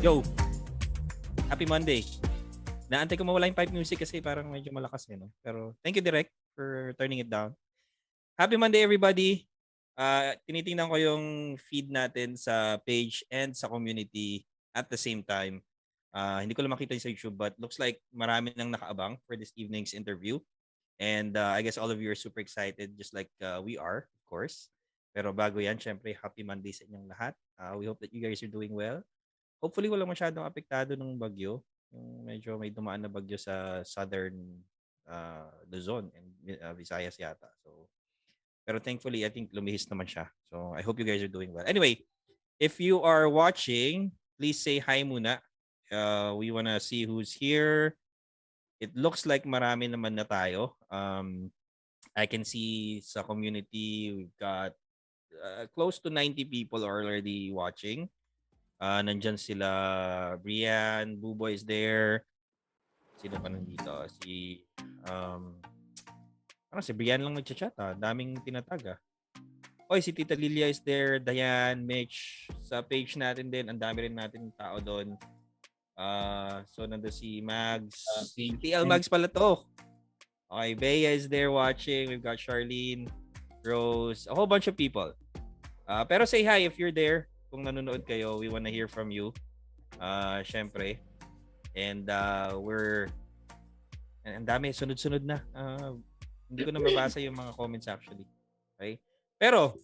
Yo, happy Monday. Naantay ko mawala yung pipe music kasi parang medyo malakas no? Pero thank you, Direk, for turning it down. Happy Monday, everybody. Tinitingnan ko yung feed natin sa page and sa community at the same time. Hindi ko lang makita yung sa YouTube but looks like marami nang nakaabang for this evening's interview. And I guess all of you are super excited just like we are, of course. Pero bago yan, syempre, happy Monday sa inyong lahat. We hope that you guys are doing well. Hopefully walang masyadong apektado ng bagyo. Yung medyo may dumaan na bagyo sa southern Luzon and Visayas yata. So pero thankfully I think lumihis naman siya. So I hope you guys are doing well. Anyway, if you are watching, please say hi muna. We wanna see who's here. It looks like marami naman na tayo. I can see sa community we've got close to 90 people already watching. Nandyan sila Brian, Buboy is there. Sino pa nandito? Parang si Brian lang nagchat-chat Daming tinatag Oy, si Tita Lilia is there, Diane, Mitch. Sa page natin din, ang dami rin natin tao doon. So nando si Mags. Si TL Mags pala to. Okay, Bea is there watching. We've got Charlene, Rose, a whole bunch of people. Pero say hi if you're there. Kung nanonood kayo, we wanna hear from you. Syempre. And ang dami, sunod-sunod na. Hindi ko na mabasa yung mga comments actually. Okay? Pero,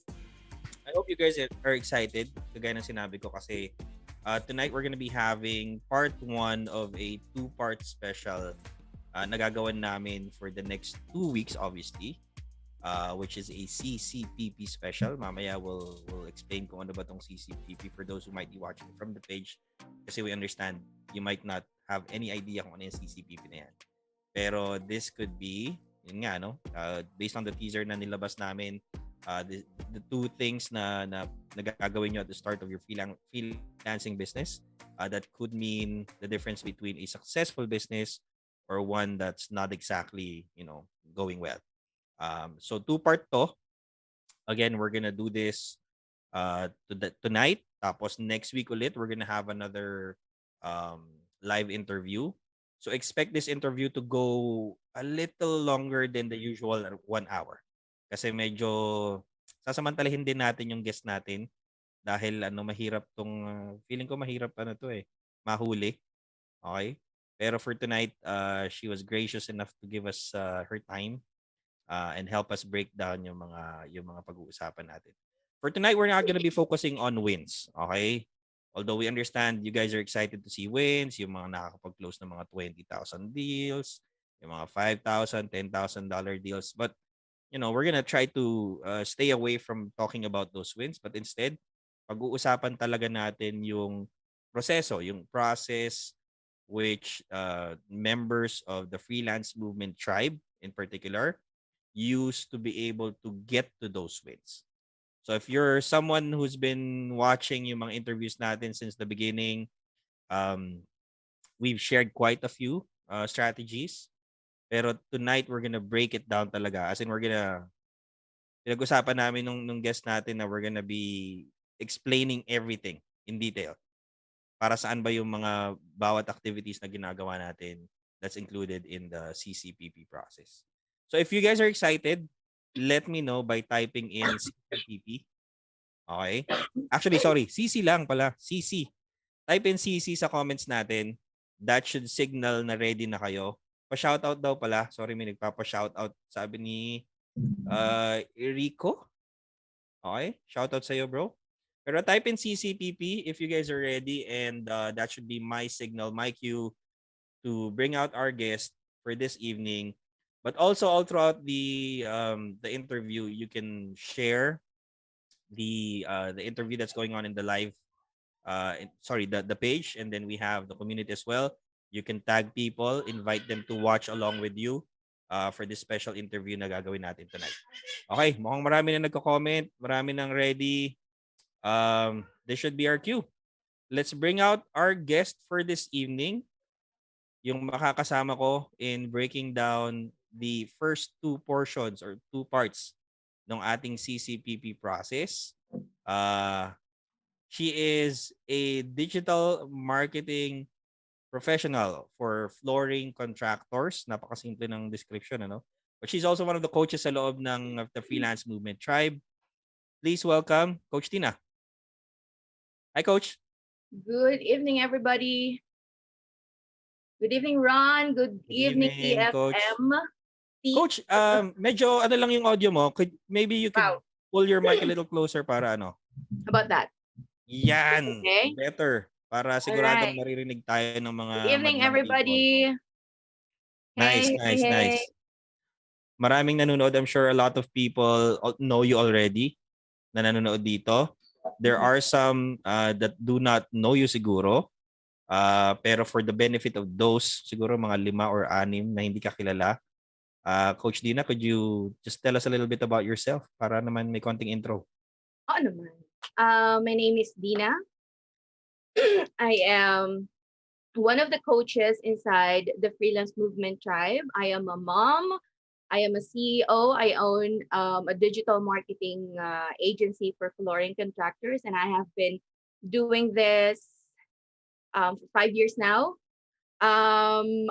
I hope you guys are excited. Kagaya ng sinabi ko kasi tonight we're gonna be having part 1 of a 2-part special na gagawin namin for the next 2 weeks obviously. Which is a CCPP special. Mamaya we'll explain kung ano ba tong CCPP for those who might be watching from the page kasi we understand you might not have any idea kung ano yung CCPP na yan. Pero this could be, yun nga, no? Based on the teaser na nilabas namin, the two things na nagagawin nyo at the start of your freelancing business that could mean the difference between a successful business or one that's not exactly, going well. So 2-part to. Again, we're gonna do this tonight. Tapos next week ulit, we're gonna have another live interview. So expect this interview to go a little longer than the usual 1 hour. Kasi medyo sasamantalahin din natin yung guest natin dahil mahirap tong feeling ko mahirap mahuli. Okay? Pero for tonight, she was gracious enough to give us her time and help us break down yung mga pag-uusapan natin. For tonight, we're not going to be focusing on wins, okay? Although we understand you guys are excited to see wins, yung mga nakakapag-close ng mga 20,000 deals, yung mga $5,000, $10,000 deals. But, we're going to try to stay away from talking about those wins. But instead, pag-uusapan talaga natin yung proseso, yung process which members of the freelance movement tribe in particular used to be able to get to those wins. So if you're someone who's been watching yung mga interviews natin since the beginning, we've shared quite a few strategies. Pero tonight, we're gonna break it down talaga. As in, pinag-usapan namin nung guest natin na we're gonna be explaining everything in detail. Para saan ba yung mga bawat activities na ginagawa natin that's included in the CCPP process. So if you guys are excited, let me know by typing in CCPP. Okay? Actually, sorry. CC lang pala. CC. Type in CC sa comments natin. That should signal na ready na kayo. Pa-shoutout daw pala. Sorry, may nagpapa-shoutout. Sabi ni Rico. Okay? Shoutout sa'yo, bro. Pero type in CCPP if you guys are ready and that should be my signal, my cue to bring out our guest for this evening. But also all throughout the interview, you can share the interview that's going on in the live the page, and then we have the community as well. You can tag people, invite them to watch along with you for this special interview na gagawin natin tonight. Okay, mukhang marami na nagko-comment, marami nang ready. This should be our cue. Let's bring out our guest for this evening. Yung makakasama ko in breaking down the first 2 portions or 2 parts ng ating CCPP process. She is a digital marketing professional for flooring contractors. Napakasimple ng description, ano? But she's also one of the coaches sa loob ng of the Freelance Movement Tribe. Please welcome Coach Tina. Hi, Coach. Good evening, everybody. Good evening, Ron. Good Good evening, evening, Coach. TFM. Coach, medyo ano lang yung audio mo. Maybe you could Wow, pull your mic a little closer para ano. how about that? Yan. Okay. Better. Para All siguradong right. maririnig tayo ng mga Good evening, madlang people. everybody. Nice, Hey, hey, nice, hey. nice. Maraming nanonood. I'm sure a lot of people know you already na nanonood dito. There are some that do not know you siguro. Pero for the benefit of those, siguro mga 5 or 6 na hindi ka kilala, Coach Dina, could you just tell us a little bit about yourself para naman may konting intro? Oh, naman. My name is Dina. I am one of the coaches inside the Freelance Movement Tribe. I am a mom. I am a CEO. I own a digital marketing agency for flooring contractors, and I have been doing this for 5 years now. I'm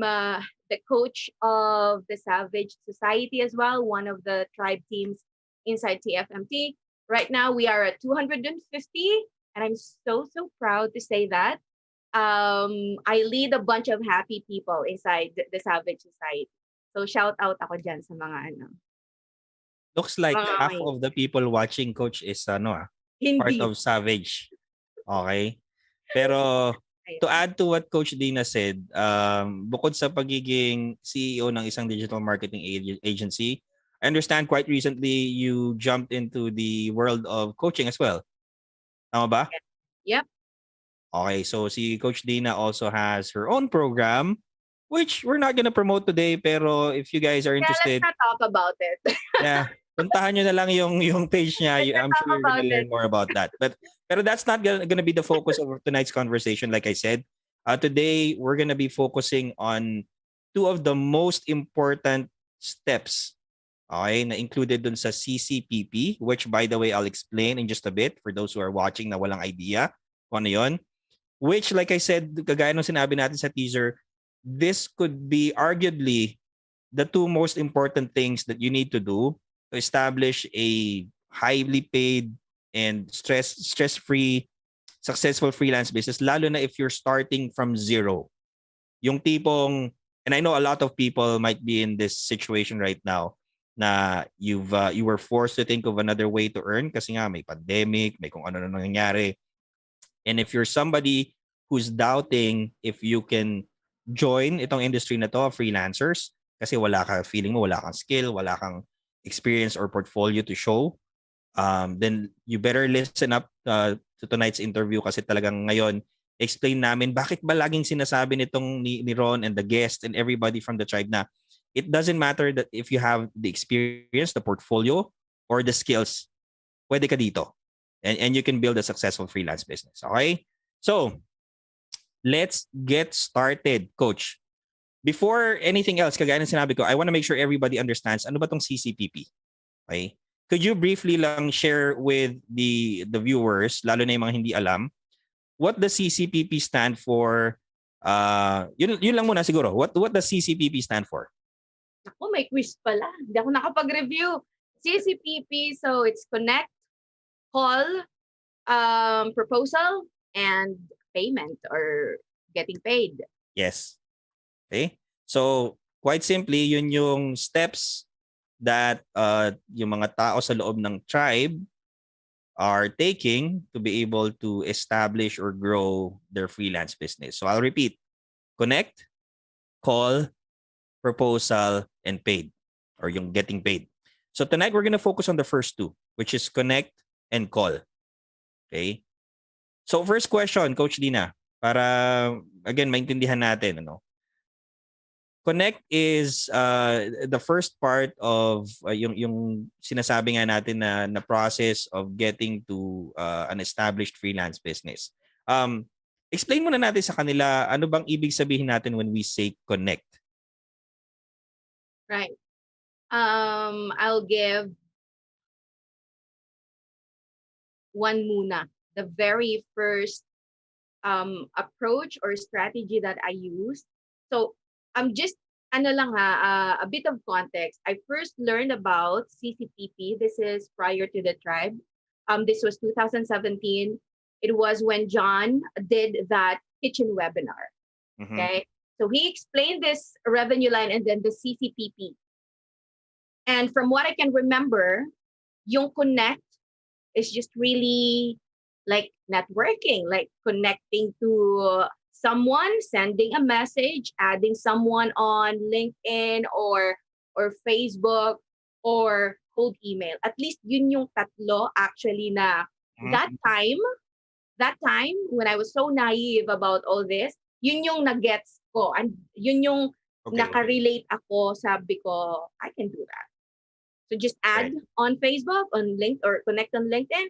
the coach of the Savage Society as well, one of the tribe teams inside TFMT. Right now, we are at 250, and I'm so proud to say that. I lead a bunch of happy people inside the Savage Society. So shout out ako dyan sa mga ano. Looks like Mga half may of the people watching, Coach, is part hindi. of Savage. Okay? Pero to Ayun. add to what Coach Dina said, bukod sa pagiging CEO ng isang digital marketing agency, I understand quite recently you jumped into the world of coaching as well. Tama ba? Yep. Okay, so si Coach Dina also has her own program, which we're not gonna promote today, pero if you guys are Yeah, let's interested, not talk about it. yeah, puntahan nyo na lang yung page niya. Let's not I'm sure talk you're gonna about it. learn more about that. Pero that's not gonna be the focus of tonight's conversation. Like I said, today we're gonna be focusing on two of the most important steps. Okay, na included dun sa CCPP, which by the way, I'll explain in just a bit for those who are watching na walang idea kung ano yun. Which, like I said, kagaya nung sinabi natin sa teaser, this could be arguably the two most important things that you need to do to establish a highly paid and stress-free successful freelance business, lalo na if you're starting from zero. Yung tipong, and I know a lot of people might be in this situation right now na you were forced to think of another way to earn kasi nga may pandemic, may kung ano na nangyayari. And if you're somebody who's doubting if you can join itong industry na to, freelancers, kasi feeling mo wala kang skill, wala kang experience or portfolio to show, then you better listen up to tonight's interview kasi talagang ngayon, explain namin bakit ba laging sinasabi nitong ni Ron and the guest and everybody from the tribe na it doesn't matter that if you have the experience, the portfolio, or the skills, pwede ka dito. And you can build a successful freelance business. Okay? So, let's get started, Coach. Before anything else, kagaya ng sinabi ko, I want to make sure everybody understands ano ba tong CCPP. Okay? Could you briefly lang share with the viewers, lalo na yung mga hindi alam, what the CCPP stand for? Yun lang muna siguro. What does CCPP stand for? Ako, may quiz pala. Hindi ako nakapag-review. CCPP, so it's connect, call, proposal, and payment or getting paid. Yes. Okay? So, quite simply, yun yung steps that yung mga tao sa loob ng tribe are taking to be able to establish or grow their freelance business. So I'll repeat: connect, call, proposal, and paid, or yung getting paid. So tonight we're gonna focus on the first two, which is connect and call. Okay? So first question, Coach Dina, para again maintindihan natin, ano? Connect is the first part of yung sinasabi nga natin na process of getting to an established freelance business. Explain muna natin sa kanila ano bang ibig sabihin natin when we say connect. Right. I'll give one muna the very first approach or strategy that I used. So I'm just ano lang ha, a bit of context. I first learned about CCPP. This is prior to the tribe. This was 2017. It was when John did that kitchen webinar. Mm-hmm. Okay. So he explained this revenue line and then the CCPP. And from what I can remember, yung connect is just really like networking, like connecting to someone, sending a message, adding someone on LinkedIn or Facebook or cold email. At least yun yung tatlo actually na that Mm-hmm. time when I was so naive about all this, yun yung nagets ko and yun yung Okay. nakarelate ako, sabi ko, I can do that. So just add Right. on Facebook, on link or connect on LinkedIn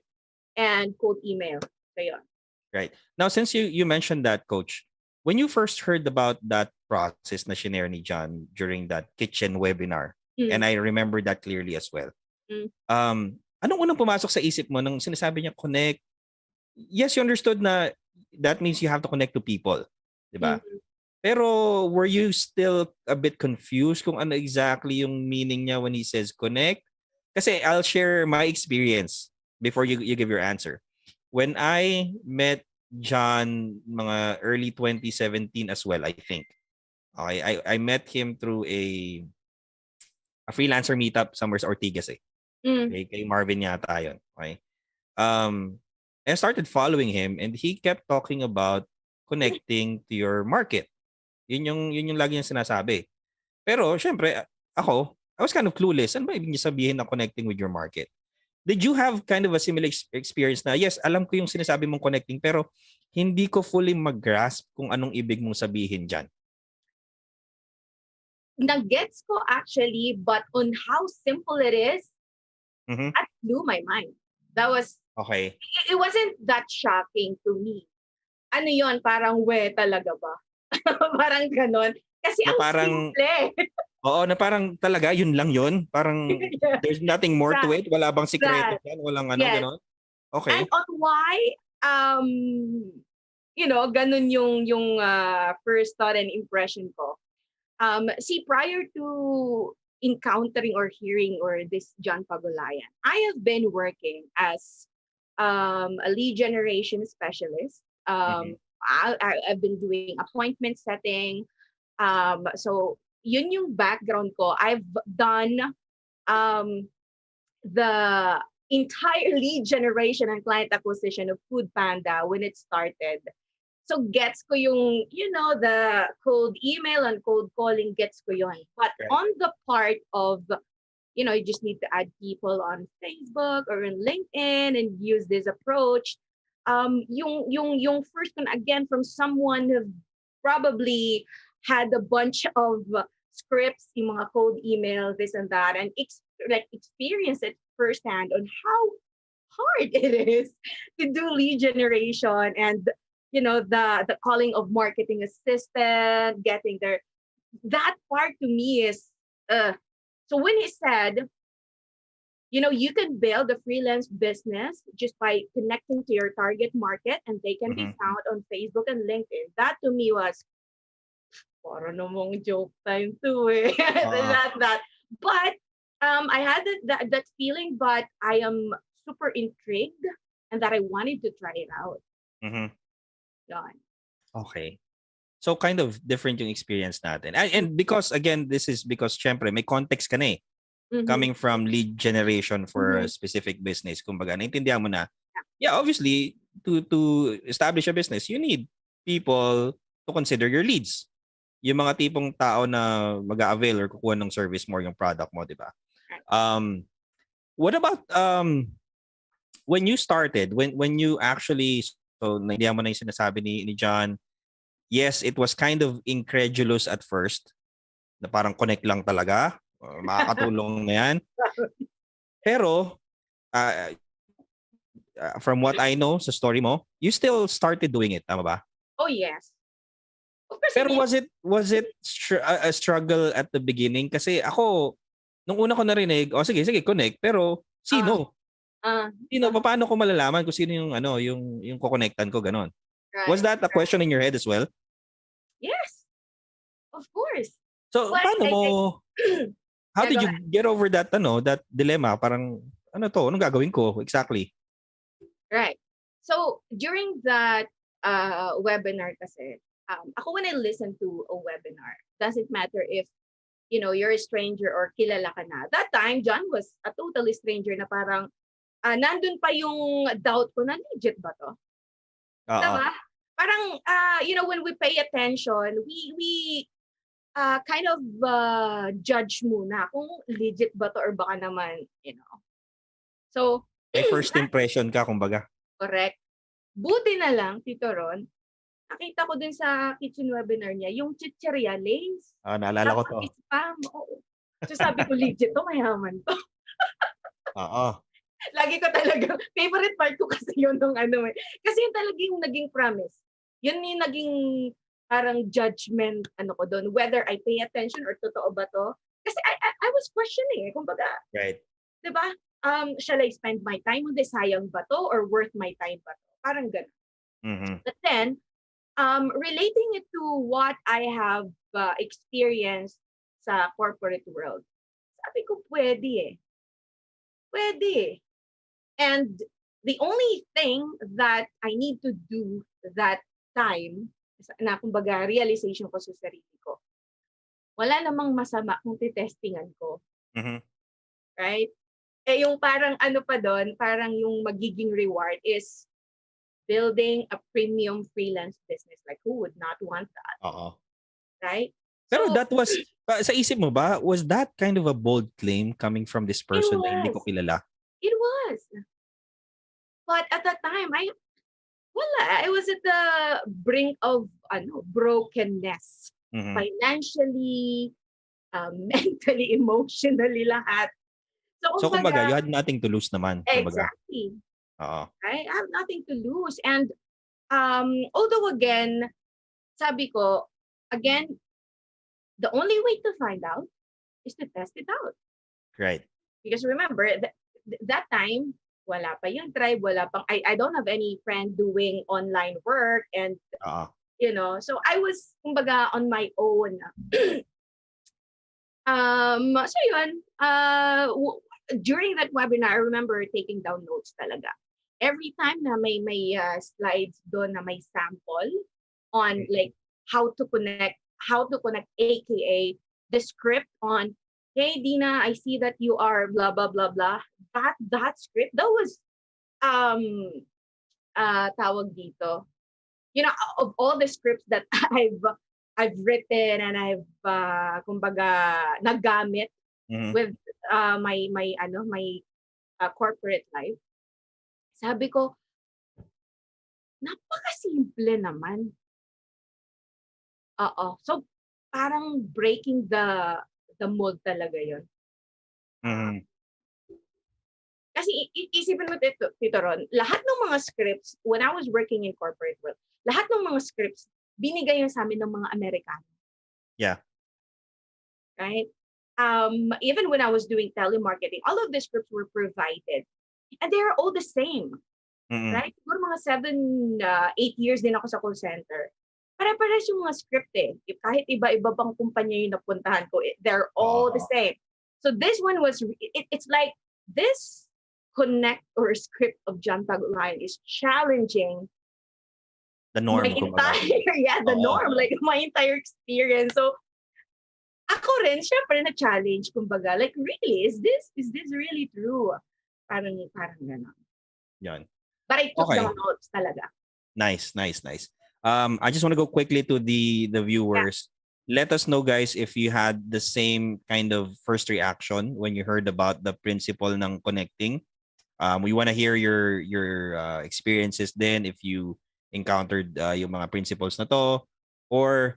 and cold email. So yun. Right. Now, since you mentioned that, Coach, when you first heard about that process na shinare ni John during that kitchen webinar, and Mm, I remember that clearly as well, mm, anong unang pumasok sa isip mo nung sinasabi niya connect? Yes, you understood na that means you have to connect to people, di ba? mm. Pero were you still a bit confused kung ano exactly yung meaning niya when he says connect? Kasi I'll share my experience before you give your answer. When I met John mga early 2017 as well, I think. Okay, I met him through a freelancer meetup somewhere sa Ortigas eh. Mm. Kay Marvin yata yun. Okay. Um, I started following him and he kept talking about connecting to your market. Yun yung lagi niyang sinasabi. Pero syempre, ako, I was kind of clueless. Ano ba ibig niya sabihin na connecting with your market? Did you have kind of a similar experience na, yes, alam ko yung sinasabi mong connecting, pero hindi ko fully mag-grasp kung anong ibig mong sabihin dyan? Nagets ko actually, but on how simple it is, Mhm. that blew my mind. That was, Okay. it wasn't that shocking to me. Ano yon parang we talaga ba? Parang ganon. Kasi Na ang parang, simple. oo, na parang talaga, yun lang yun. Parang Yeah. there's nothing more to That, it. Wala bang sikreto that, dyan? Walang ano, yes. gano'n? And Okay. on why, um, ganun yung first thought and impression ko. See, prior to encountering or hearing or this John Pagulayan, I have been working as a lead generation specialist. Mhm. I've been doing appointment setting. So yun yung background ko. I've done um, the entire lead generation and client acquisition of Food Panda when it started. So gets ko yung, the cold email and cold calling, gets ko yun. But Right. on the part of, you just need to add people on Facebook or on LinkedIn and use this approach. Yung first one again from someone who probably had a bunch of scripts, yung mga cold email, this and that, and experience it firsthand on how hard it is to do lead generation and the calling of marketing assistant, getting there. That part to me is so when he said, you can build a freelance business just by connecting to your target market and they can be Mhm. found on Facebook and LinkedIn. That to me was para namang joke time too eh. Oo. that. But I had that feeling, but I am super intrigued and that I wanted to try it out. Mhm. Yun. Okay. So kind of different yung experience natin. And because again, this is because syempre may context ka na eh. Mm-hmm. Coming from lead generation for a Mm-hmm. specific business. Kumbaga, naintindihan mo na, yeah, obviously, to establish a business, you need people to consider your leads. Yung mga tipong tao na mag-a-avail or kukuha ng service mo, yung product mo, di ba? What about when you started, when you actually, so naintindihan mo na yung sinasabi ni John, yes, it was kind of incredulous at first, na parang connect lang talaga, makakatulong na yan. Pero, uh, from what I know sa story mo, you still started doing it, tama ba? Oh yes. Of course, Pero was it a struggle at the beginning? Kasi ako, nung una ko narinig, sige, connect, pero uh, sino? Paano ko malalaman kung sino yung yung kokonektan ko ganon? Was right. that a question in your head as well? Yes, of course. So, But paano mo, how yeah, did go you ahead. get over that dilemma? Parang, anong gagawin ko exactly? Right. So during that webinar kasi, ako when I listen to a webinar, doesn't matter if you're a stranger or kilala ka na. That time, John was a totally stranger na parang nandun pa yung doubt ko na legit ba to? Oo. Diba? Parang, when we pay attention, we kind of judge muna kung legit ba to or baka naman. So, May first impression ka, kumbaga. correct. Buti na lang, Tito Ron, nakita ko dun sa kitchen webinar niya, yung chichirya lace. Naalala ko to. Napaka-spam. Oo. So sabi ko, legit to, mayaman to. Oo. Lagi ko talaga, favorite part ko kasi yun nung Kasi yun talaga yung naging promise. Yun yung naging parang judgment ko doon, whether I pay attention or totoo ba to. Kasi I was questioning kumbaga. Right. Diba? Shall I spend my time on this? Sayang ba to or worth my time ba to? Parang ganun. Mm-hmm. But then, relating it to what I have experienced sa corporate world, sabi ko, pwede eh. Pwede eh. And the only thing that I need to do that time, na kumbaga realization ko sa sarili ko, wala namang masama kung titestingan ko. Mm-hmm. Right? Yung parang pa doon, parang yung magiging reward is building a premium freelance business. Like, who would not want that? Oo. Right? Pero So, that was, sa isip mo ba, was that kind of a bold claim coming from this person na hindi ko kilala? It was. But at that time, I was at the brink of brokenness. Mm-hmm. Financially, mentally, emotionally, lahat. So, kumbaga, you had nothing to lose naman. Kumbaga. Exactly. Oo. I have nothing to lose. And although again, sabi ko, again, the only way to find out is to test it out. Right. Because remember, that time, wala pa yung tribe, wala pang, I don't have any friend doing online work and, so I was, kumbaga, on my own. So yun, during that webinar, I remember taking down notes talaga. Every time na may slides doon na may sample on like how to connect, aka the script on, hey Dina, I see that you are blah blah blah blah. That script, that was tawag dito. Of all the scripts that I've written and I've kumbaga nagamit with my corporate life. Sabi ko, napaka-simple naman. Oo. So parang breaking the mold talaga 'yon. Kasi isipin mo Tito Ron, lahat ng mga scripts when I was working in corporate world, lahat ng mga scripts binigay yan sa amin ng mga Amerikano. Yeah. Right? Even when I was doing telemarketing, all of the scripts were provided. And they are all the same. Right? Siguro mga 8 years din ako sa call center. Pare-pares yung mga script eh. Kahit iba-iba pang kumpanya yung napuntahan ko, they're all the same. So this one was, it's like this connect or script of John Tagulayan is challenging the norm. The norm, like my entire experience. So ako rin, syempre na-challenge, kumbaga, like, really, is this really true? Parang gano'n. Yan. But I took down notes talaga. Nice. I just want to go quickly to the viewers. Yeah. Let us know, guys, if you had the same kind of first reaction when you heard about the principle ng connecting. We want to hear your experiences then if you encountered yung mga principles na to, or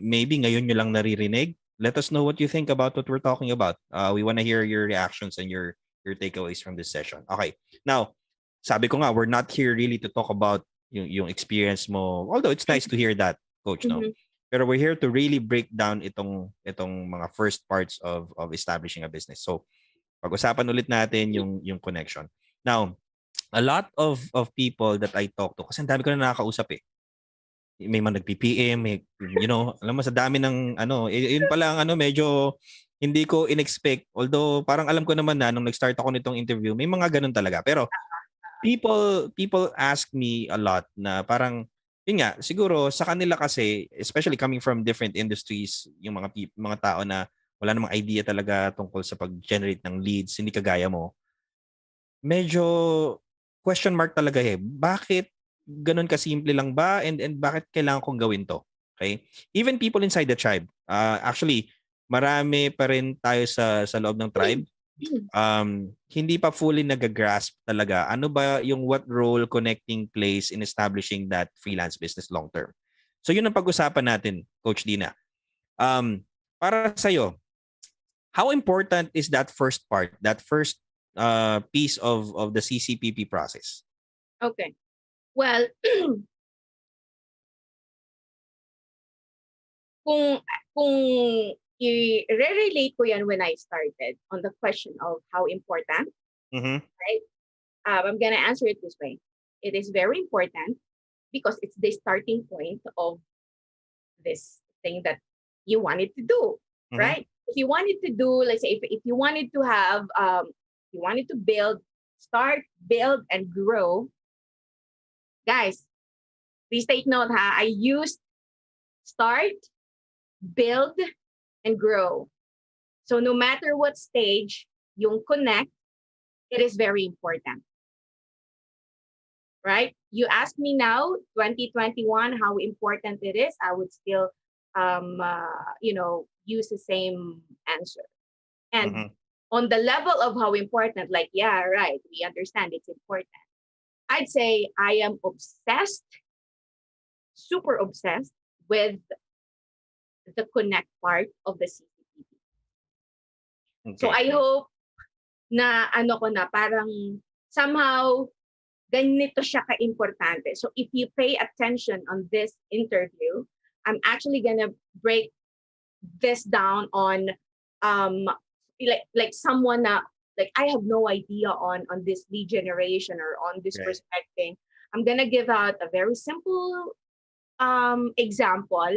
maybe ngayon nyo lang naririnig. Let us know what you think about what we're talking about. We want to hear your reactions and your takeaways from this session. Okay. Now, sabi ko nga, we're not here really to talk about yung experience mo. Although it's nice to hear that, Coach, no? Pero we're here to really break down itong mga first parts of establishing a business. So, pag-usapan ulit natin yung connection. Now, a lot of people that I talk to, kasi ang dami ko na nakakausap eh. May mga nag-PPM, may, alam mo, sa dami ng, yun pala ang medyo hindi ko in-expect. Although, parang alam ko naman na, nung nag-start ako nitong interview, may mga ganun talaga. Pero, people ask me a lot na parang, yun nga, siguro sa kanila kasi, especially coming from different industries, yung mga tao na wala namang idea talaga tungkol sa pag-generate ng leads, hindi kagaya mo, medyo question mark talaga eh. Bakit ganun kasimple lang ba? And bakit kailangan kong gawin to? Okay? Even people inside the tribe. Actually, marami pa rin tayo sa loob ng tribe. Hindi pa fully nagagrasp talaga ano ba yung what role connecting plays in establishing that freelance business long term. So yun ang pag-usapan natin, Coach Dina. Para sa'yo, how important is that first part, that first piece of the CCPP process? Okay. Well, kung i-relate ko yan when I started on the question of how important, right? I'm gonna answer it this way. It is very important because it's the starting point of this thing that you wanted to do, right? If you wanted to do, let's say, if you wanted to have, you wanted to start, build, and grow, guys, please take note, I used start, build, and grow. So no matter what stage yung connect, it is very important. Right? You ask me now, 2021, how important it is, I would still, use the same answer. And on the level of how important, like, yeah, right, we understand it's important. I'd say I am obsessed, super obsessed with the connect part of the CCPP. Okay. So I hope na parang somehow ganito siya ka-importante. So if you pay attention on this interview, I'm actually gonna break this down on like someone na like I have no idea on this lead generation or on this prospecting. I'm gonna give out a very simple example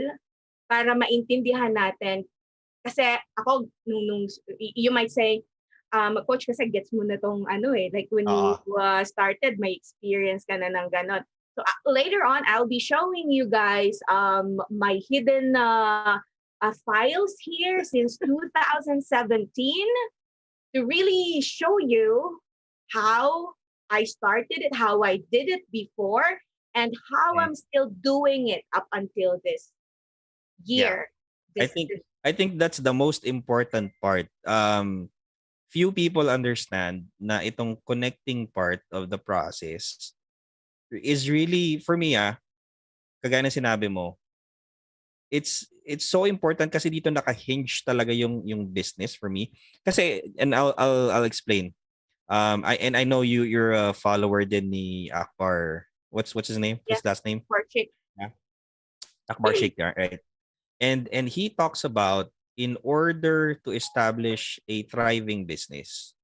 para maintindihan natin. Kasi ako nung you might say, coach, kasi gets mo na tong like when you started, may experience ka na ng ganon. So later on, I'll be showing you guys my hidden files here since 2017 to really show you how I started it, how I did it before, and how I'm still doing it up until this year. Yeah. I think that's the most important part. Few people understand na itong connecting part of the process is really, for me, kagaya ng sinabi mo, it's so important kasi dito naka-hinge talaga yung business for me. Kasi, and I'll explain. I know you're a follower din ni Akbar. What's his name? His last name? Akbar Sheikh. Yeah. Akbar Sheikh, right? And he talks about in order to establish a thriving business,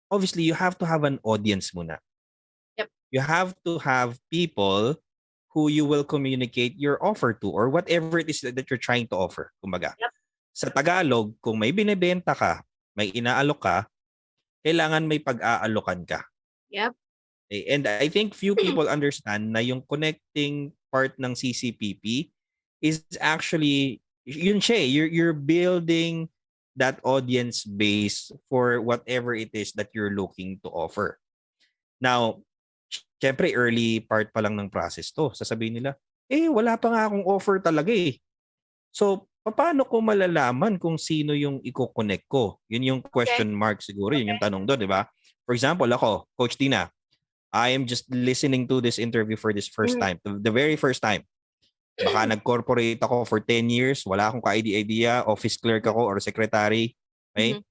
obviously you have to have an audience muna. Yep. You have to have people who you will communicate your offer to or whatever it is that you're trying to offer. Kumbaga. Yep. Sa Tagalog, kung may binebenta ka, may inaalok ka, kailangan may pag-aalokan ka. Yep. And I think few people understand na yung connecting part ng CCPP is actually yun siya, you're building that audience base for whatever it is that you're looking to offer. Now, syempre early part pa lang ng process to. Sasabihin nila, wala pa nga akong offer talaga eh. So, paano ko malalaman kung sino yung i-connect ko? Yun yung question mark siguro, yun yung tanong doon, di ba? For example, ako, Coach Tina, I am just listening to this interview for this first time, the very first time. Baka nag-corporate ako for 10 years, wala akong ka-idea, office clerk ako or secretary. Okay?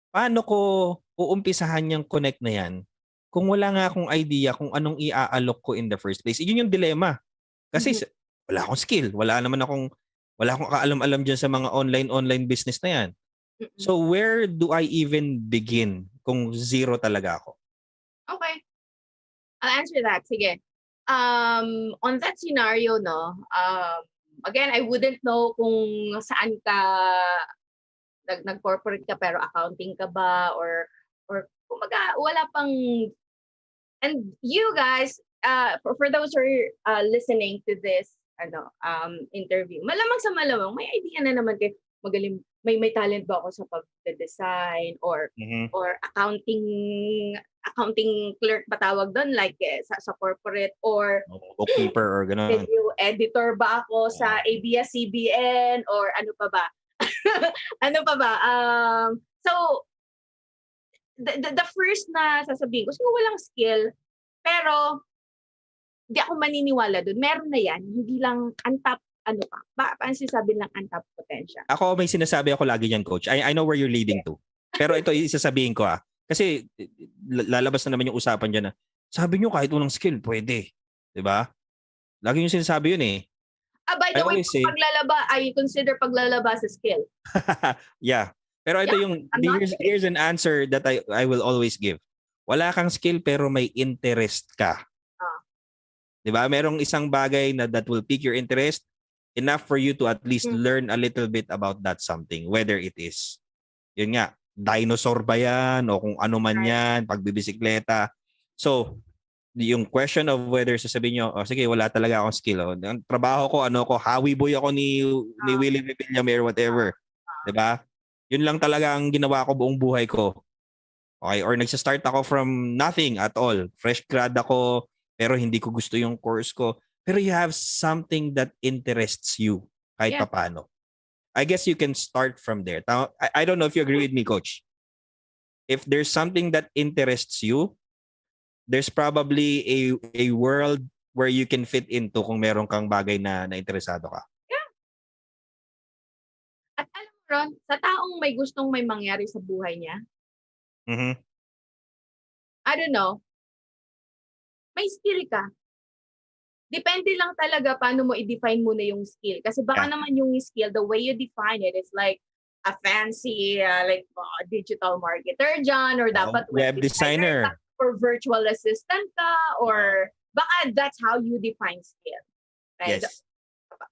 Paano ko uumpisahan yung connect na yan kung wala nga akong idea kung anong iaalok ko in the first place? Yun yung dilemma. Kasi wala akong skill, wala akong kaalam-alam dyan sa mga online business na yan. So where do I even begin kung zero talaga ako? Okay, I'll answer that. Sige. On that scenario, no, again, I wouldn't know kung saan ka nag-corporate ka pero accounting ka ba or kumbaga wala pang. And you guys, for those who are listening to this interview, malamang sa malamang may idea na naman kayo, magaling, may talent ba ako sa pag-design or Mhm. or accounting clerk ba tawag doon, like sa corporate, or Bookkeeper or gano'n. video editor ba ako sa ABS-CBN or ano pa ba? Ano pa ba? So the first na sasabihin ko, siguro walang skill, pero di ako maniniwala dun. Meron na yan, hindi lang untapped, ano pa, paano sinasabi lang untapped potential? Ako, may sinasabi ako lagi niyan, coach. I know where you're leading to. Pero ito, isasabihin ko Kasi lalabas na naman yung usapan dyan sabi nyo kahit walang skill, pwede. Diba? Lagi yung sinasabi yun eh. By the way, I consider paglalaba sa skill. Yeah. Pero ito here's an answer that I will always give. Wala kang skill pero may interest ka. 'Di ba? Merong isang bagay na that will pique your interest enough for you to at least learn a little bit about that something, whether it is yun nga, dinosaur ba yan o kung ano man yan, pagbibisikleta. So, yung question of whether sasabihin nyo, sige, wala talaga akong skill. Ang trabaho ko, hawi boy ako ni Willie Villamer, whatever. 'Di ba? Yun lang talaga ang ginawa ko buong buhay ko. Okay, or nagsa-start ako from nothing at all. Fresh grad ako, pero hindi ko gusto yung course ko. Pero you have something that interests you kahit papaano. I guess you can start from there. I don't know if you agree with me, Coach. If there's something that interests you, there's probably a world where you can fit into kung meron kang bagay na interesado ka. Yeah. At alam mo ron, sa taong may gustong may mangyari sa buhay niya, I don't know, may skill ka. Depende lang talaga paano mo i-define muna yung skill. Kasi baka naman yung skill, the way you define it is like a fancy digital marketer dyan, or dapat web designer ka, or virtual assistant ka, or baka that's how you define skill. Right? Yes.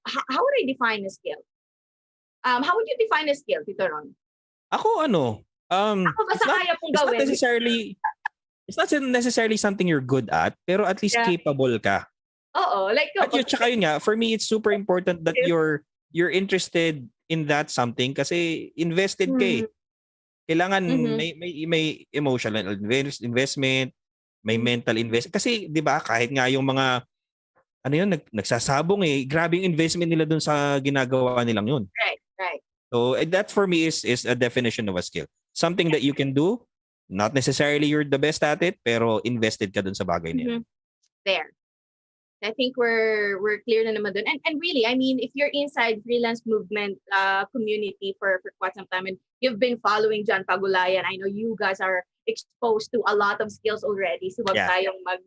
How would I define a skill? How would you define a skill, Tito Ron? Ako Ako basta kaya kong gawin. It's not necessarily something you're good at, pero at least capable ka. Oo, like at tsaka yun nga, for me it's super important that you're interested in that something kasi invested ka eh. Kailangan may emotional investment, may mental investment. Kasi 'di ba, kahit nga yung mga nagsasabong grabe yung investment nila dun sa ginagawa nilang yun. Right. So that for me is a definition of a skill. Something that you can do, not necessarily you're the best at it, pero invested ka dun sa bagay niya. There. I think we're clear na naman dun. And really, I mean, if you're inside freelance movement community for quite some time, and you've been following John Pagulayan, I know you guys are exposed to a lot of skills already. So wag tayong alam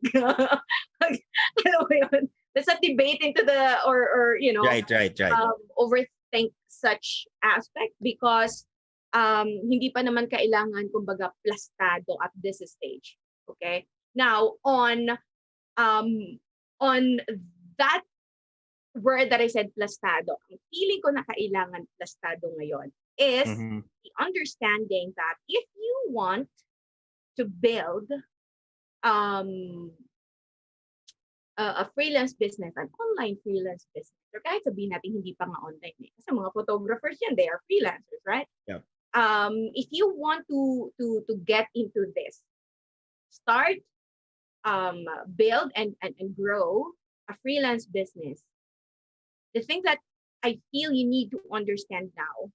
mo yun, let's not debate into the or you know, right. overthink such aspect, because hindi pa naman kailangan kumbaga plastado at this stage. Okay? Now, on that word that I said, plastado, ang feeling ko na kailangan plastado ngayon is the understanding that if you want to build a freelance business, an online freelance business, or kahit sabihin natin hindi pa nga online kasi mga photographers yan, they are freelancers, right? Yeah. If you want to get into this, start build and grow a freelance business, the thing that I feel you need to understand now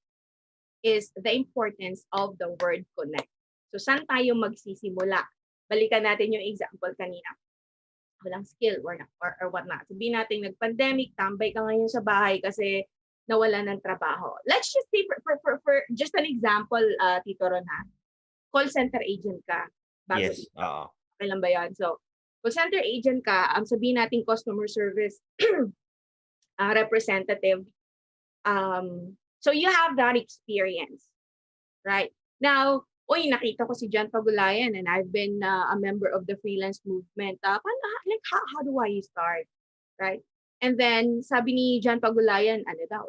is the importance of the word connect. So, saan tayo magsisimula? Balikan natin yung example kanina. Walang skill or whatnot. Sabihin natin, nag-pandemic, tambay ka ngayon sa bahay kasi nawala ng trabaho. Let's just say, for just an example, Tito Ron, call center agent ka. Yes. Kailan ba yan? So, call center agent ka, sabihin natin customer service representative. So you have that experience, right? Now, Uy, nakita ko si John Pagulayan and I've been a member of the freelance movement. How do I start? Right? And then sabi ni John Pagulayan, ano daw,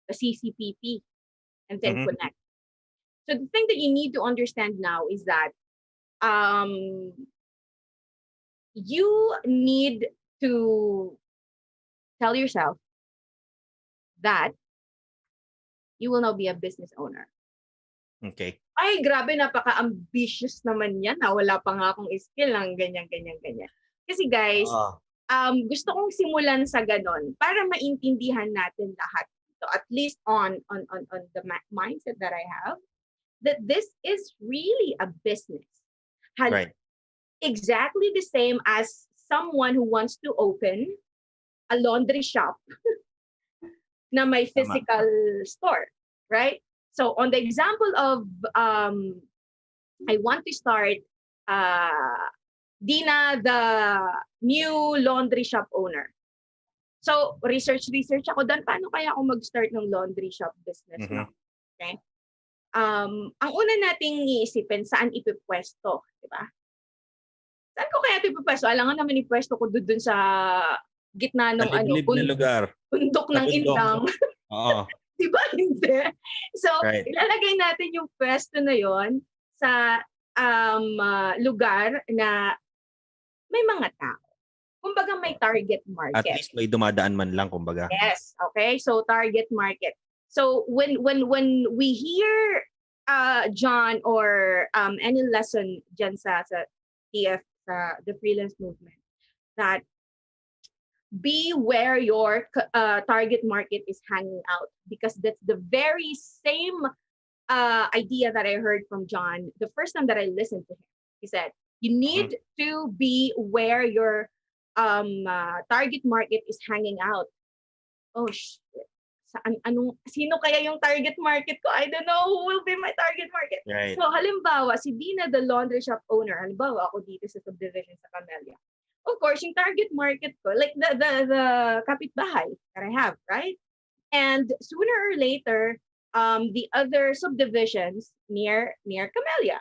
the CCPP, and then Mhm. connect. So the thing that you need to understand now is that um, you need to tell yourself that you will now be a business owner. Okay. Ay, grabe, napaka-ambitious naman yan. Wala pa nga akong skill ng ganyan, ganyan, ganyan. Kasi guys, Ah, gusto kong simulan sa ganon para maintindihan natin lahat. So at least on the mindset that I have, that this is really a business. right. Exactly the same as someone who wants to open a laundry shop na may Tama. physical store, right? So on the example of I want to start Dina, the new laundry shop owner. So research ako doon, paano kaya ako mag-start ng laundry shop business Mhm. no? Okay? Ang una nating iisipin, saan ipipwesto, di ba? Saan ko kaya ito ipipwesto? Alam nga naman ipwesto ko doon sa gitna ng Maliblib na lugar. bundok Sa ng bundok. Indang. Oo. Di ba? Hindi. So, Right. ilalagay natin yung pwesto na yon sa lugar na may mga tao. Kumbaga may target At market. least may dumadaan man lang, kumbaga. Yes, okay? So target market. So when we hear John or any lesson dyan sa TF, sa the freelance movement, that be where your target market is hanging out, because that's the very same idea that I heard from John the first time that I listened to him. He said, you need to be where your target market is hanging out. Oh, shit. Sino kaya yung target market ko? I don't know who will be my target market. Right. So, halimbawa, si Dina, the laundry shop owner, halimbawa, ako dito sa subdivision sa Camellia. Of course, yung target market ko, like the kapitbahay that I have, right? And sooner or later, the other subdivisions near Camellia,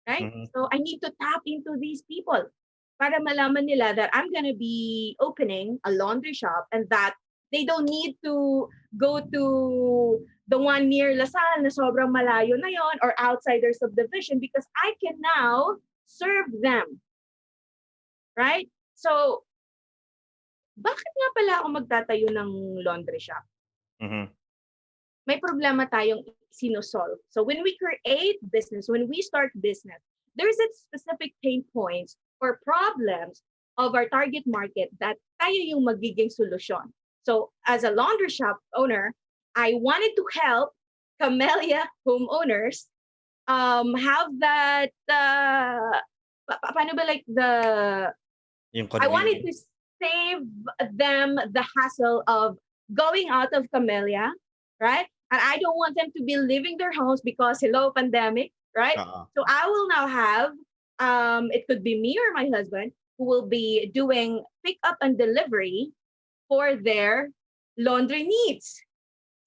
right? Mhm. So I need to tap into these people para malaman nila that I'm gonna be opening a laundry shop and that they don't need to go to the one near Lasal na sobrang malayo na yon, or outside their subdivision, because I can now serve them. Right? So, bakit nga pala ako magtatayo ng laundry shop? Mhm. May problema tayong sinosolve. So when we create business, when we start business, there's a specific pain points or problems of our target market that tayo yung magiging solusyon. So as a laundry shop owner, I wanted to help Camellia homeowners have that, paano ba, like Yung I wanted convenience. to save them the hassle of going out of Camellia, right? And I don't want them to be leaving their homes because hello, pandemic, right? So I will now have, it could be me or my husband who will be doing pick up and delivery for their laundry needs.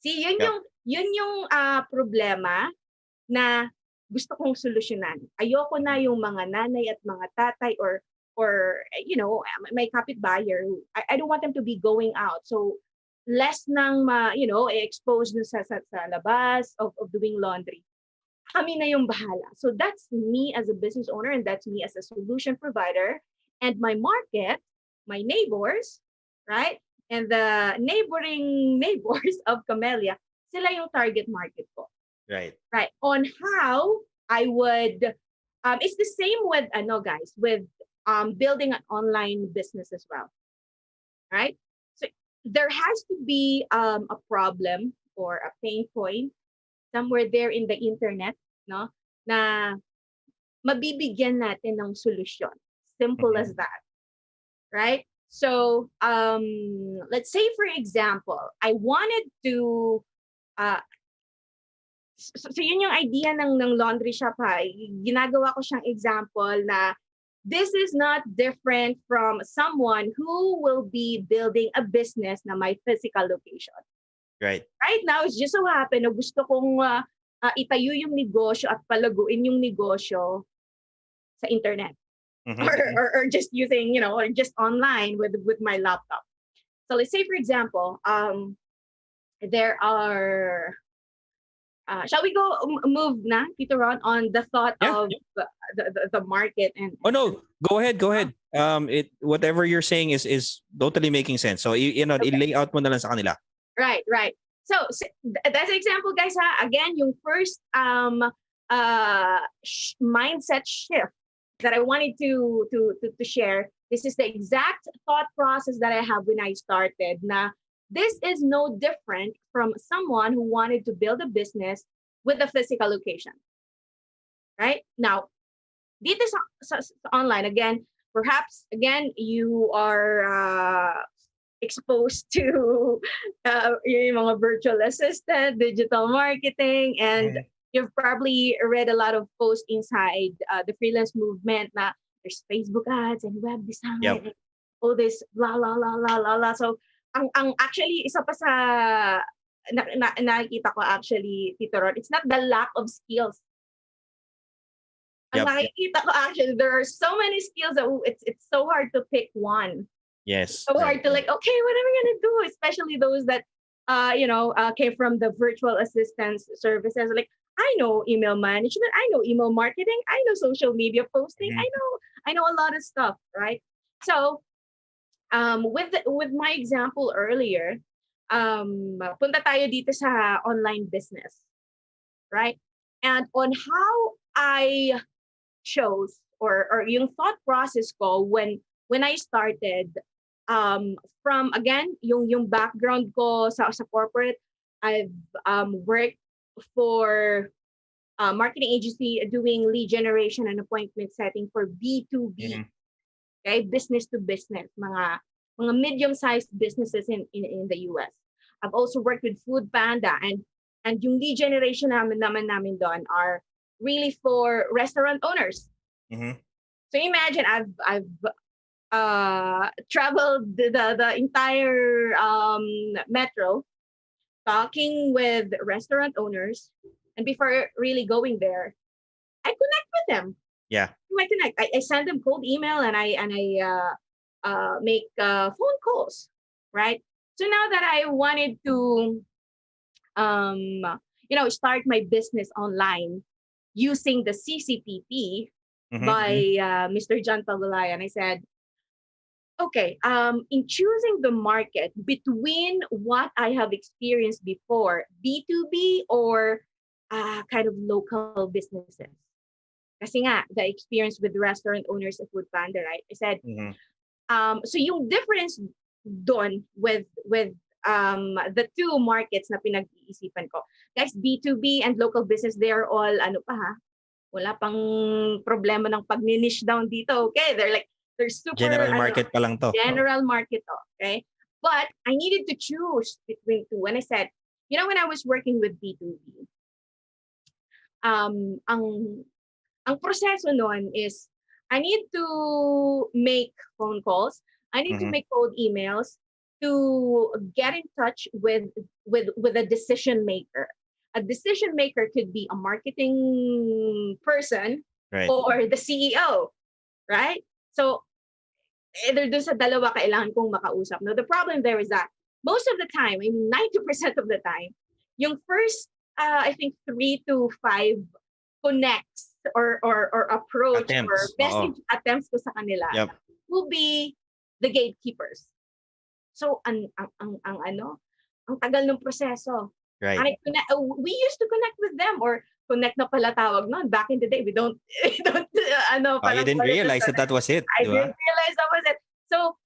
See, yun yung problema na gusto kong solusyonan. Ayoko na yung mga nanay at mga tatay or you know, may kapitbayer. I don't want them to be going out. So less nang you know, exposed sa labas of doing laundry. Kami na yung bahala. So that's me as a business owner, and that's me as a solution provider. And my market, my neighbors, right? And the neighboring neighbors of Camellia, sila yung target market ko. Right. Right. On how I would, it's the same with, guys, with building an online business as well. Right? So there has to be a problem or a pain point somewhere there in the internet, no? Na mabibigyan natin ng solusyon. Simple as that. Right? So, let's say for example, I wanted to so yun yung idea ng laundry shop ha. Ginagawa ko siyang example na this is not different from someone who will be building a business na may physical location. Right. Right now, it's just so happen na gusto kong itayo yung negosyo at palaguin yung negosyo sa internet. Mhm. Or just using, or just online with my laptop. So let's say, for example, there are, shall we go move na, Tito Ron, on the thought Yeah. of the market and Oh no, go ahead. Whatever you're saying is totally making sense. So Okay. i-lay out mo na lang sa kanila. Right. So that's an example, guys. Again, yung first mindset shift that I wanted to share. This is the exact thought process that I have when I started. Na this is no different from someone who wanted to build a business with a physical location. Right? Now, dito sa online, again, perhaps, again, you are exposed to yung mga virtual assistant, digital marketing, and you've probably read a lot of posts inside the freelance movement na there's Facebook ads and web design and all this blah, blah, blah, blah, blah, blah. So, ang actually, isa pa sa nakikita ko actually, Tito Ron, it's not the lack of skills. Ang nakikita ko actually, there are so many skills that it's so hard to pick one. Yes. So hard to like, okay, what am I gonna do? Especially those that came from the virtual assistance services. Like, I know email management, I know email marketing, I know social media posting, I know a lot of stuff, right? So with my example earlier, punta tayo dito sa online business, right? And on how I chose or yung thought process ko when I started, from again yung background ko sa corporate, I've worked for a marketing agency doing lead generation and appointment setting for B2B, okay, business to business, mga medium-sized businesses in the US. I've also worked with Food Panda, and yung lead generation namin doon are really for restaurant owners. So imagine I've traveled the entire metro talking with restaurant owners, and before really going there, I connect with them. Yeah. I connect. I send them cold email and I make phone calls, right? So now that I wanted to start my business online using the CCPP by Mr. John Pagulayan, I said, okay, in choosing the market between what I have experienced before, B2B or kind of local businesses. Kasi nga, the experience with restaurant owners of Food Panda, right? I said, so yung difference doon with the two markets na pinag-iisipan ko. Guys, B2B and local business, they are all, wala pang problema ng pag-niche down dito, okay? They're super... General market pa lang to. General market to, okay? But I needed to choose between two. When I said, when I was working with B2B, ang proseso noon is I need to make phone calls. I need to make cold emails to get in touch with a decision maker. A decision maker could be a marketing person, right, or the CEO, right? So either dun sa dalawa kailangan kong makausap. Now the problem there is that most of the time, 90% of the time, yung first I think 3 to 5 connects or approach attempts, or message attempts ko sa kanila will be the gatekeepers. So ang tagal ng proseso. Right. We used to connect with them, or connect na pala tawag noon. Back in the day, we don't you didn't realize that was it. I didn't realize that was it. So,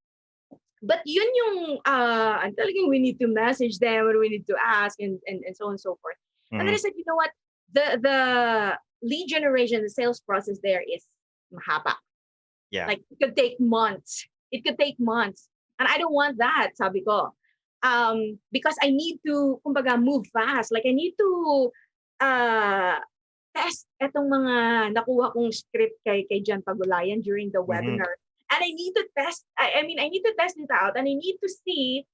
but yun yung talagang we need to message them, or we need to ask, and so on and so forth. And then I said, you know what? The lead generation, the sales process there is mahaba. Yeah. Like it could take months. And I don't want that, sabi ko. Because I need to, kumbaga, move fast. Like I need to test etong mga nakuha kong script kay John Pagulayan during the webinar. And I need to test, I need to test it out, and I need to see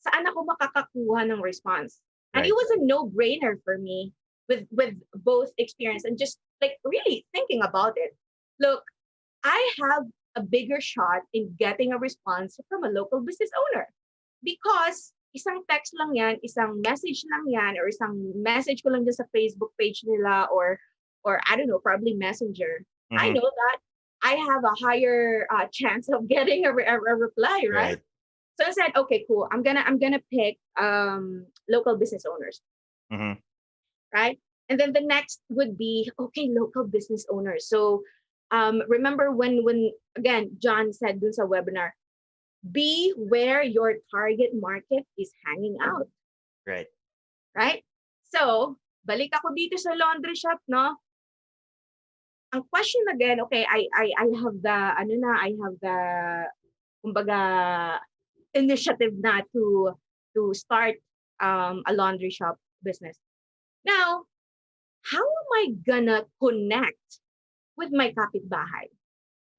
saan ako makakakuha ng response. And it was a no-brainer for me with both experience and just like really thinking about it. Look, I have a bigger shot in getting a response from a local business owner because isang text lang yan, isang message lang yan, or isang message ko lang dyan sa Facebook page nila, or I don't know, probably Messenger. I know that I have a higher chance of getting a reply, right? Right. So I said, okay, cool. I'm gonna pick local business owners, Mhm. right? And then the next would be okay, local business owners. So remember when again John said dun sa webinar, be where your target market is hanging out, Right. right? So balik ako dito sa laundry shop, no? Ang question again, okay, I have the ano na, I have the kumbaga initiative na to start a laundry shop business. Now, how am I gonna connect with my kapitbahay?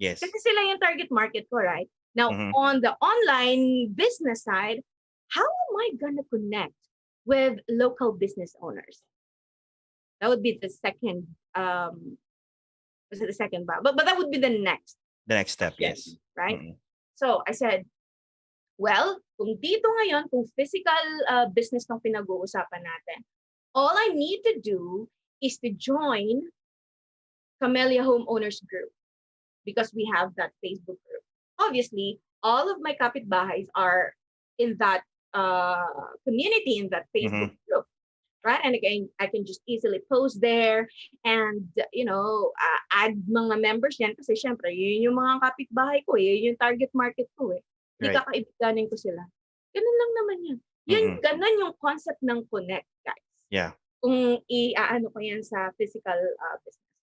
Yes. Kasi sila yung target market ko, right? Now, Mhm. on the online business side, how am I gonna connect with local business owners? That would be the second was it the second bar? But that would be the next The next step, question, yes. right? Mm. So I said, well, kung dito ngayon, kung physical business ng pinag-uusapan natin, all I need to do is to join Camellia Homeowners Group because we have that Facebook group. Obviously, all of my kapitbahays are in that community, in that Facebook group, right? And again, I can just easily post there and, add mga members yan kasi syempre, yun yung mga kapitbahay ko, yun yung target market ko eh. Hindi Right. kakaibiganin ko sila. Ganun lang naman yan. Ganun yung concept ng connect, guys. Yeah. Kung i-ano ko yan sa physical business.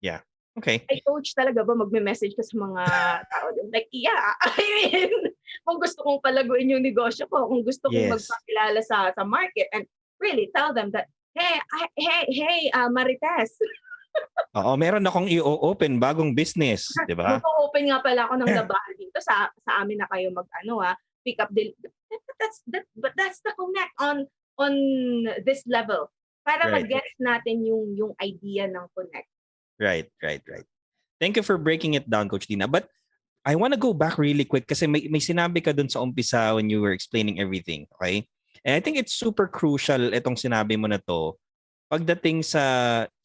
Yeah. Okay. Ay, coach talaga ba magme-message ka sa mga tao din? Like, yeah. I mean, kung gusto kong palaguin yung negosyo ko, kung gusto kong Yes. magpakilala sa market and really tell them that, hey, Marites. Oo, meron akong i-open bagong business, di ba? Mag-open nga pala ako ng labahan dito sa amin na kayo pick up but that's the connect on this level para Right. mag-gets natin yung idea ng connect. Right. Thank you for breaking it down, Coach Dina. But I want to go back really quick kasi may sinabi ka dun sa umpisa when you were explaining everything, okay? And I think it's super crucial itong sinabi mo na to pagdating sa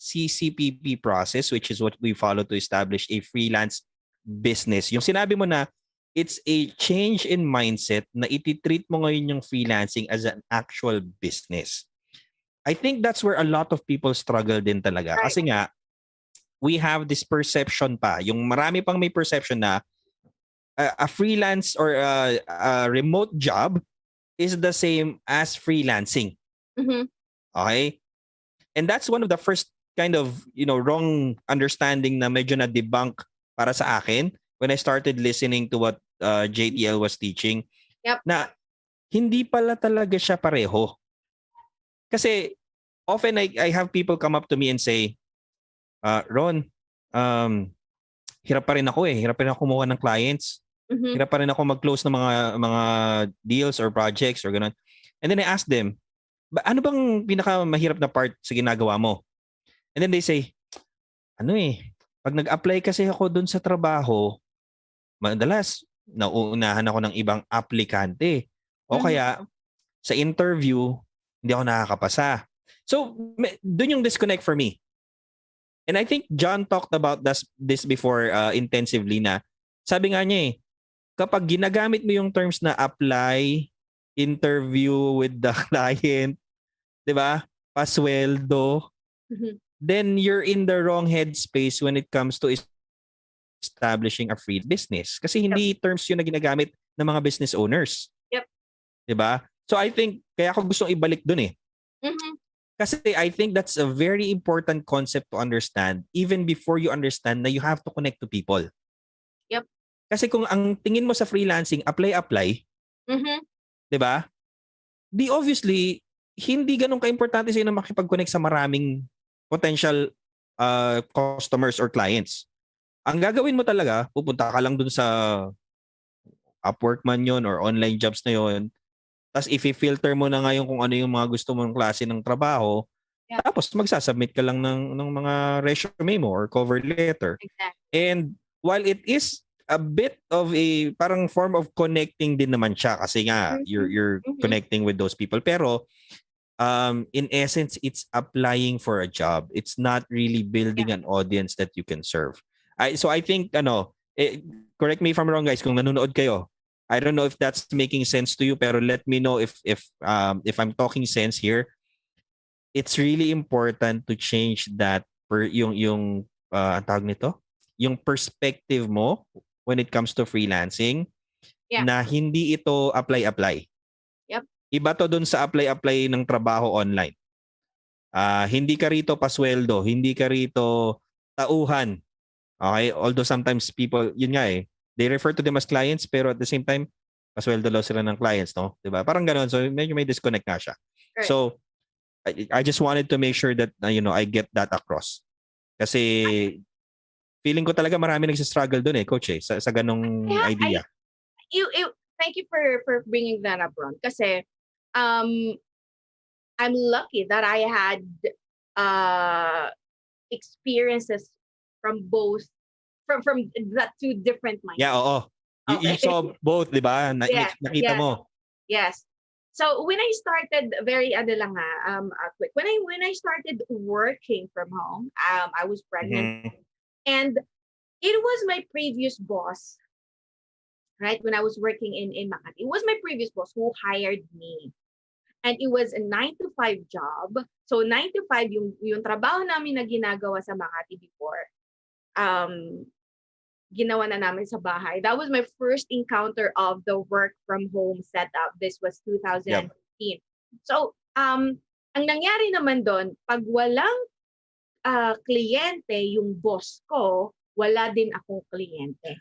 CCPP process, which is what we follow to establish a freelance business. Yung sinabi mo na it's a change in mindset na ititreat mo ngayon yung freelancing as an actual business. I think that's where a lot of people struggle din talaga. Right. Kasi nga, we have this perception pa. Yung marami pang may perception na a freelance or a remote job is the same as freelancing. Mm-hmm. Okay? And that's one of the first kind of, wrong understanding na medyo na debunk para sa akin when I started listening to what JTL was teaching. Yep. Na hindi pala talaga siya pareho. Kasi often I have people come up to me and say, Ron, hirap pa rin ako eh. Hirap pa rin ako kumuha ng clients. Mm-hmm. Hirap pa rin ako mag-close ng mga deals or projects or ganun. And then I ask them, ano bang pinakamahirap na part sa ginagawa mo? And then they say, pag nag-apply kasi ako dun sa trabaho, madalas nauunahan ako ng ibang aplikante. O kaya sa interview, hindi ako nakakapasa. So, dun yung disconnect for me. And I think John talked about this before intensively na sabi nga niya kapag ginagamit mo yung terms na apply, interview with the client, 'di ba? Pasweldo, then you're in the wrong headspace when it comes to establishing a free business. Kasi hindi terms yun na ginagamit ng mga business owners. Yep. 'Di ba? So I think kaya ako gustong ibalik dun eh. Mm-hmm. Kasi I think that's a very important concept to understand even before you understand na you have to connect to people. Yep. Kasi kung ang tingin mo sa freelancing, apply, mm-hmm. 'di ba? Di obviously, hindi ganun ka-importante sa'yo na makipag-connect sa maraming potential customers or clients. Ang gagawin mo talaga, pupunta ka lang dun sa Upwork man yun or online jobs na yun. Tapos i-filter mo na ngayon kung ano yung mga gusto mong klase ng trabaho. Tapos magsasubmit ka lang ng mga resume mo or cover letter. Exactly. And while it is a bit of a parang form of connecting din naman siya kasi nga you're connecting with those people, pero in essence it's applying for a job. It's not really building an audience that you can serve. So I think correct me if I'm wrong guys kung nanonood kayo. I don't know if that's making sense to you, pero let me know if I'm talking sense here. It's really important to change that yung ang tawag nito, yung perspective mo when it comes to freelancing, na hindi ito apply. Yep. Iba to dun sa apply ng trabaho online. Hindi ka rito pasweldo, hindi ka rito tauhan. Okay? Although sometimes people, yun nga they refer to them as clients, pero at the same time pasweldo daw sila ng clients, no? 'Di ba? Parang ganoon. So medyo may disconnect nga siya. Right. So I just wanted to make sure that I get that across. Kasi feeling ko talaga marami nagsi-struggle doon coach sa ganong idea. Thank you for bringing that up, Ron. Kasi I'm lucky that I had experiences from that two different minds. Yeah, oo. You saw both, 'di ba? Nakita mo. Yes. So when I started, quick. When I started working from home, I was pregnant, and it was my previous boss, right? When I was working in Makati, it was my previous boss who hired me, and it was a 9 to 5 job. So 9 to 5 yung trabaho namin na ginagawa sa Makati before. Ginawa na namin sa bahay. That was my first encounter of the work from home setup. This was 2015. Yep. So, ang nangyari naman doon, pag walang kliyente yung boss ko, wala din akong kliyente.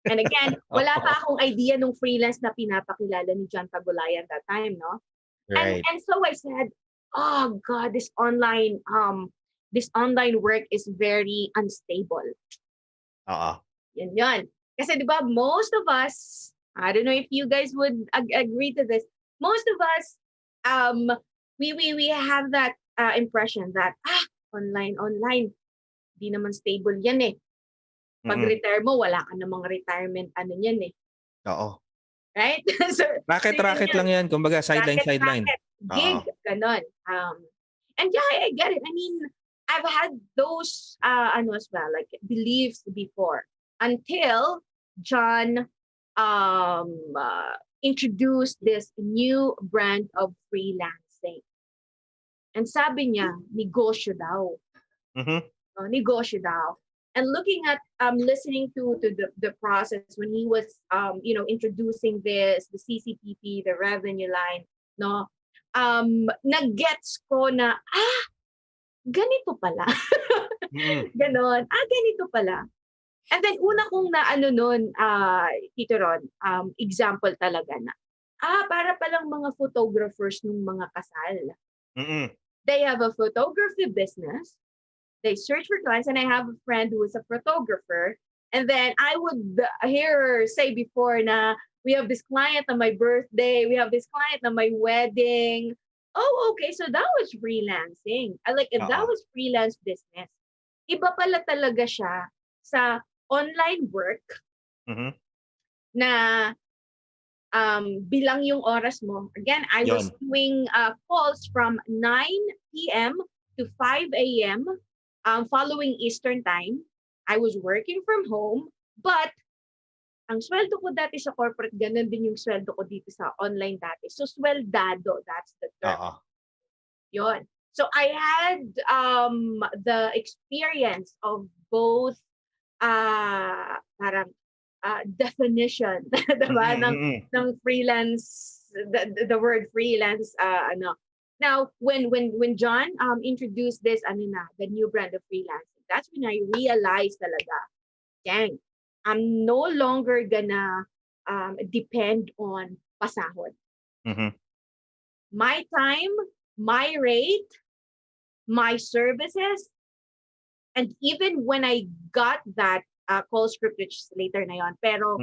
And again, wala pa akong idea nung freelance na pinapakilala ni John Tagulayan that time, no? Right. And so I said, oh God, this online work is very unstable. Yun. Kasi di ba, most of us, I don't know if you guys would agree to this, most of us, we have that impression that, online, di naman stable yan Pag retire mo, wala ka namang retirement, yan Oo. Right? So, racket lang yan. Kumbaga, sideline. Gig, ganon. And yeah, I get it. I mean, I've had those, as well, like beliefs before. Until John introduced this new brand of freelancing. And sabi niya, negosyo daw. Negosyo daw. And looking at, listening to the process when he was, introducing this, the CCPP, the revenue line, no, nag-gets ko na, ganito pala. Ganon. Ganito pala. And then, una kong Tito Ron, example talaga na, para palang mga photographers ng mga kasal. They have a photography business. They search for clients, and I have a friend who is a photographer. And then I would hear her say before na, we have this client on my birthday, we have this client on my wedding. Oh, okay, so that was freelancing. That was freelance business. Iba pala talaga siya sa online work na bilang yung oras mo. Again, I was doing calls from 9 p.m. to 5 a.m. Following Eastern time. I was working from home, but ang sweldo ko dati sa corporate, ganun din yung sweldo ko dito sa online dati. So, sweldado, that's the term. Yun. So, I had the experience of both parang definition diba? ng freelance, the word freelance, Now, when John introduced this, the new brand of freelancing, that's when I realized talaga, dang, I'm no longer gonna depend on pasahod. My time, my rate, my services, and even when I got that call script, which is later na yon, pero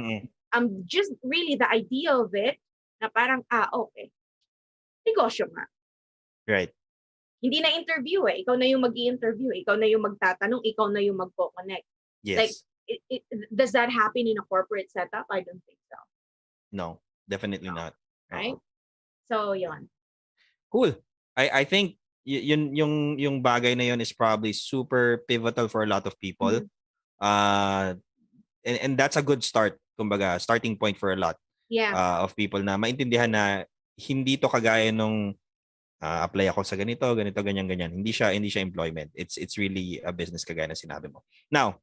just really the idea of it, na parang, okay, negosyo nga. Right. hindi na interview eh. Ikaw na yung mag-i-interview. Ikaw na yung magtatanong. Ikaw na yung mag-connect. Like, Yes. does that happen in a corporate setup? I don't think so. No, definitely No. not. Right? Oo. So, yun. Cool. I think yung bagay na yun is probably super pivotal for a lot of people. Mhm. And that's a good start, kumbaga, starting point for a lot Yeah. of people na maintindihan na hindi to kagaya nung apply ako sa ganito, ganyan. Hindi siya employment. It's really a business kagaya na sinabi mo. Now,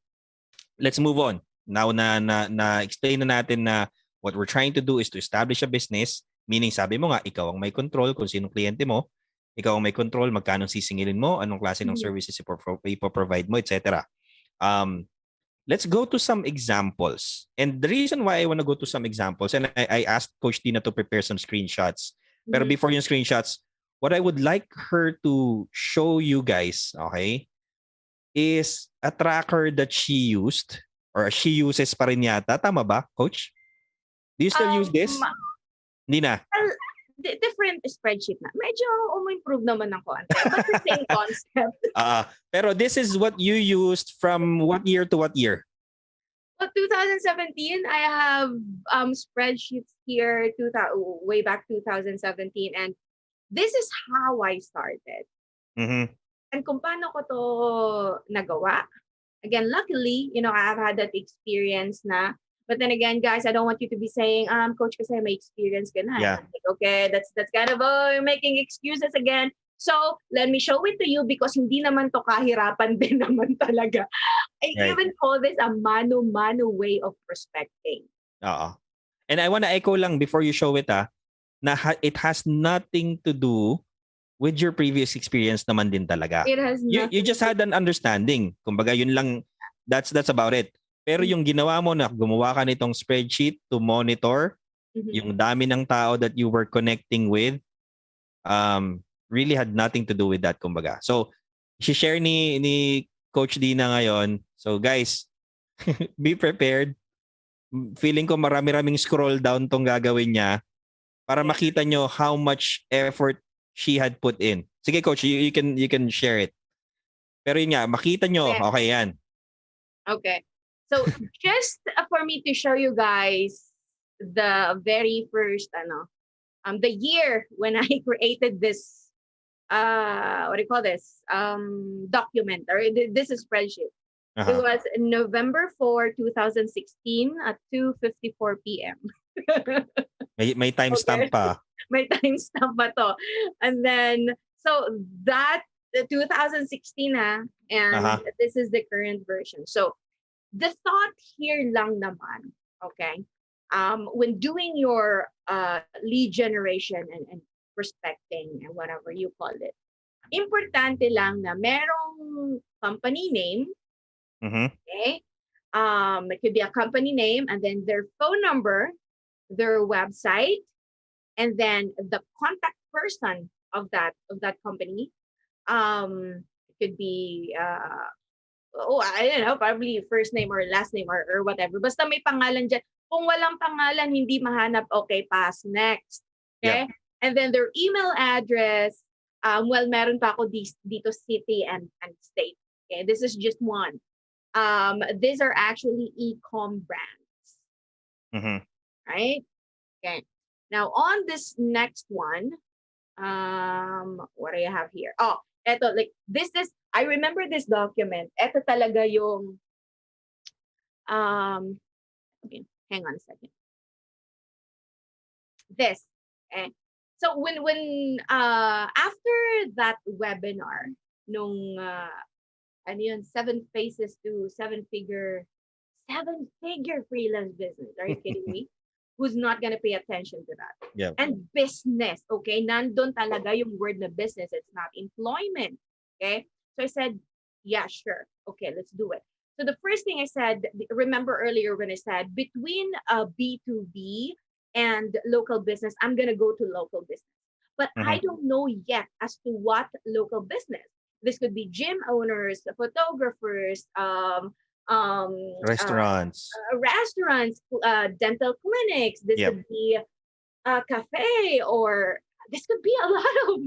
let's move on. Now na explain na natin na what we're trying to do is to establish a business, meaning sabi mo nga ikaw ang may control kung sinong kliyente mo, ikaw ang may control magkano sisingilin mo, anong klase ng Mhm. services ipoprovide mo, etc. Let's go to some examples. And the reason why I want to go to some examples, and I asked Coach Tina to prepare some screenshots. Pero Mhm. before yung screenshots, what I would like her to show you guys, okay, is a tracker that she used or she uses pa rin yata. Tama ba, Coach? Do you still use this? Hindi na. Well, different spreadsheet na. Medyo umimprove naman ng konti. But the same concept. Pero this is what you used from what year to what year? Well, 2017, I have spreadsheets here way back 2017. And this is how I started. Mm-hmm. And kung paano ko to nagawa. Again, luckily, I've had that experience na. But then again, guys, I don't want you to be saying, coach, kasi may experience ka na. Yeah. Like, okay, that's kind of making excuses again. So, let me show it to you because hindi naman to kahirapan din naman talaga. I Right. even call this a mano-mano way of prospecting. And I want to echo lang before you show it, na it has nothing to do with your previous experience naman din talaga. It has You nothing just had an understanding. Kumbaga, yun lang, that's about it. Pero yung ginawa mo na gumawa ka nitong spreadsheet to monitor yung dami ng tao that you were connecting with, really had nothing to do with that, kumbaga. So, share ni Coach Dina ngayon. So, guys, be prepared. Feeling ko marami-raming scroll down tong gagawin niya para makita nyo how much effort she had put in. Sige, Coach, you can share it. Pero yun nga, makita nyo, okay yan. Okay. So, just for me to show you guys the very first, the year when I created this, what do you call this? Document, or this is spreadsheet. It was November 4, 2016 at 2:54 p.m. May timestamp pa. May timestamp pa to. And then, so that, 2016 and this is the current version. So, the thought here lang naman, okay, when doing your lead generation and prospecting and whatever you call it, importante lang na merong company name, okay? It could be a company name and then their phone number, their website, and then the contact person of that company. It could be I don't know, probably first name or last name or whatever. Basta may pangalan dyan. Kung walang pangalan, hindi mahanap, okay, pass, next. Okay? Yep. And then their email address, well, meron pa ako dito city and state. Okay, this is just one. These are actually e-com brands. Right? Okay. Now, on this next one, what do you have here? Oh, eto, like, this is, I remember this document. Ito talaga yung, okay, hang on a second. This, okay. So when after that webinar, nung, 7 faces to 7-figure freelance business. Are you kidding me? Who's not gonna pay attention to that? Yeah. And business, okay? Nandun talaga yung word na business. It's not employment, okay? So I said, yeah, sure. Okay, let's do it. So the first thing I said, remember earlier when I said, between B2B and local business, I'm gonna go to local business. But I don't know yet as to what local business. This could be gym owners, photographers, restaurants, dental clinics. This could be a cafe or this could be a lot of,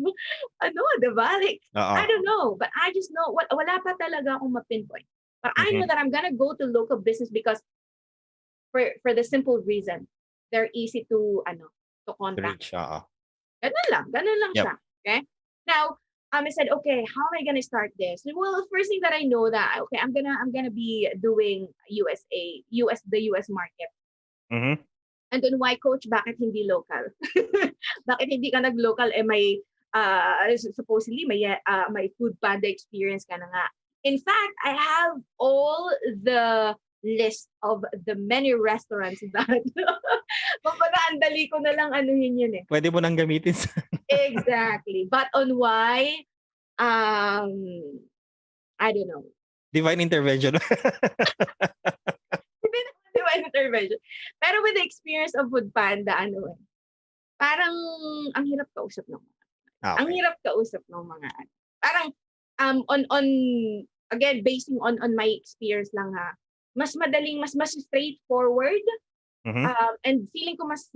diba? Like, Oo. I don't know, but I just know, wala pa talaga akong ma-pinpoint. But I know Mhm. that I'm gonna go to local business because for the simple reason, they're easy to contact. Reach, oo. Ganun lang Yep. siya. Okay? Now, I said, okay, how am I gonna start this? Well, the first thing that I know that, okay, I'm gonna be doing the US market. Mhm. And then why coach, bakit hindi local? Bakit hindi ka nag-local may supposedly may food panda experience ka na nga. In fact, I have all the list of the many restaurants that kumbaga ang dali ko na lang anuhin yun eh. Pwede mo nang gamitin sa Exactly. But on why, um, I don't know. divine intervention. Hindi naman divine intervention. Pero with the experience of Food Panda, parang ang hirap kausap ng mga. Ang Okay. hirap kausap ng mga parang on again basing on my experience lang ha. Mas madaling mas straightforward Mhm. and feeling ko mas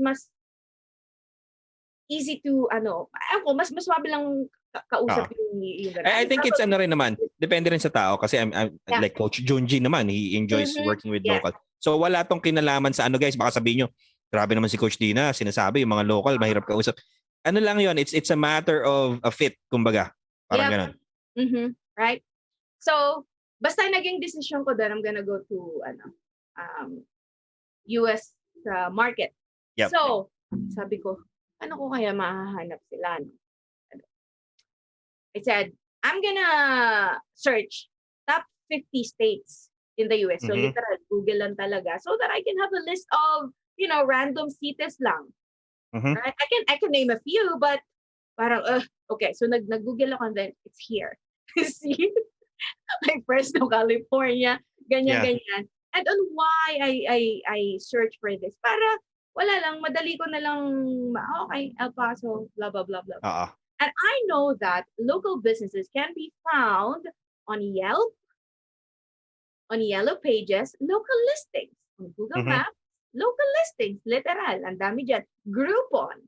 easy to mas mabilang kausap Oo. yung I think it's rin naman, depende rin sa tao kasi I'm Yeah. like Coach Junji naman, he enjoys working with Yes. local. So wala tong kinalaman sa guys, baka sabihin nyo, grabe naman si Coach Dina, sinasabi yung mga local mahirap kausap. Ano lang yon, it's a matter of a fit, kumbaga. Parang ganun. Right? So, basta naging decision ko doon, I'm gonna go to US market. Yep. So, sabi ko, ano ko kaya mahahanap sila? No? I said, I'm gonna search top 50 states in the US. So, Mhm. literal, Google lang talaga. So that I can have a list of, random cities lang. Mhm. Right? I can name a few, but parang, okay. So, nag-Google ako and then it's here. See? Like Fresno, California, ganyan. And on why I search for this, para wala lang, madali ko na lang, okay, El Paso, blah, blah, blah, blah. Oo. And I know that local businesses can be found on Yelp, on Yellow Pages, local listings, on Google Mhm. Maps, local listings, literal, ang dami dyan. Groupon.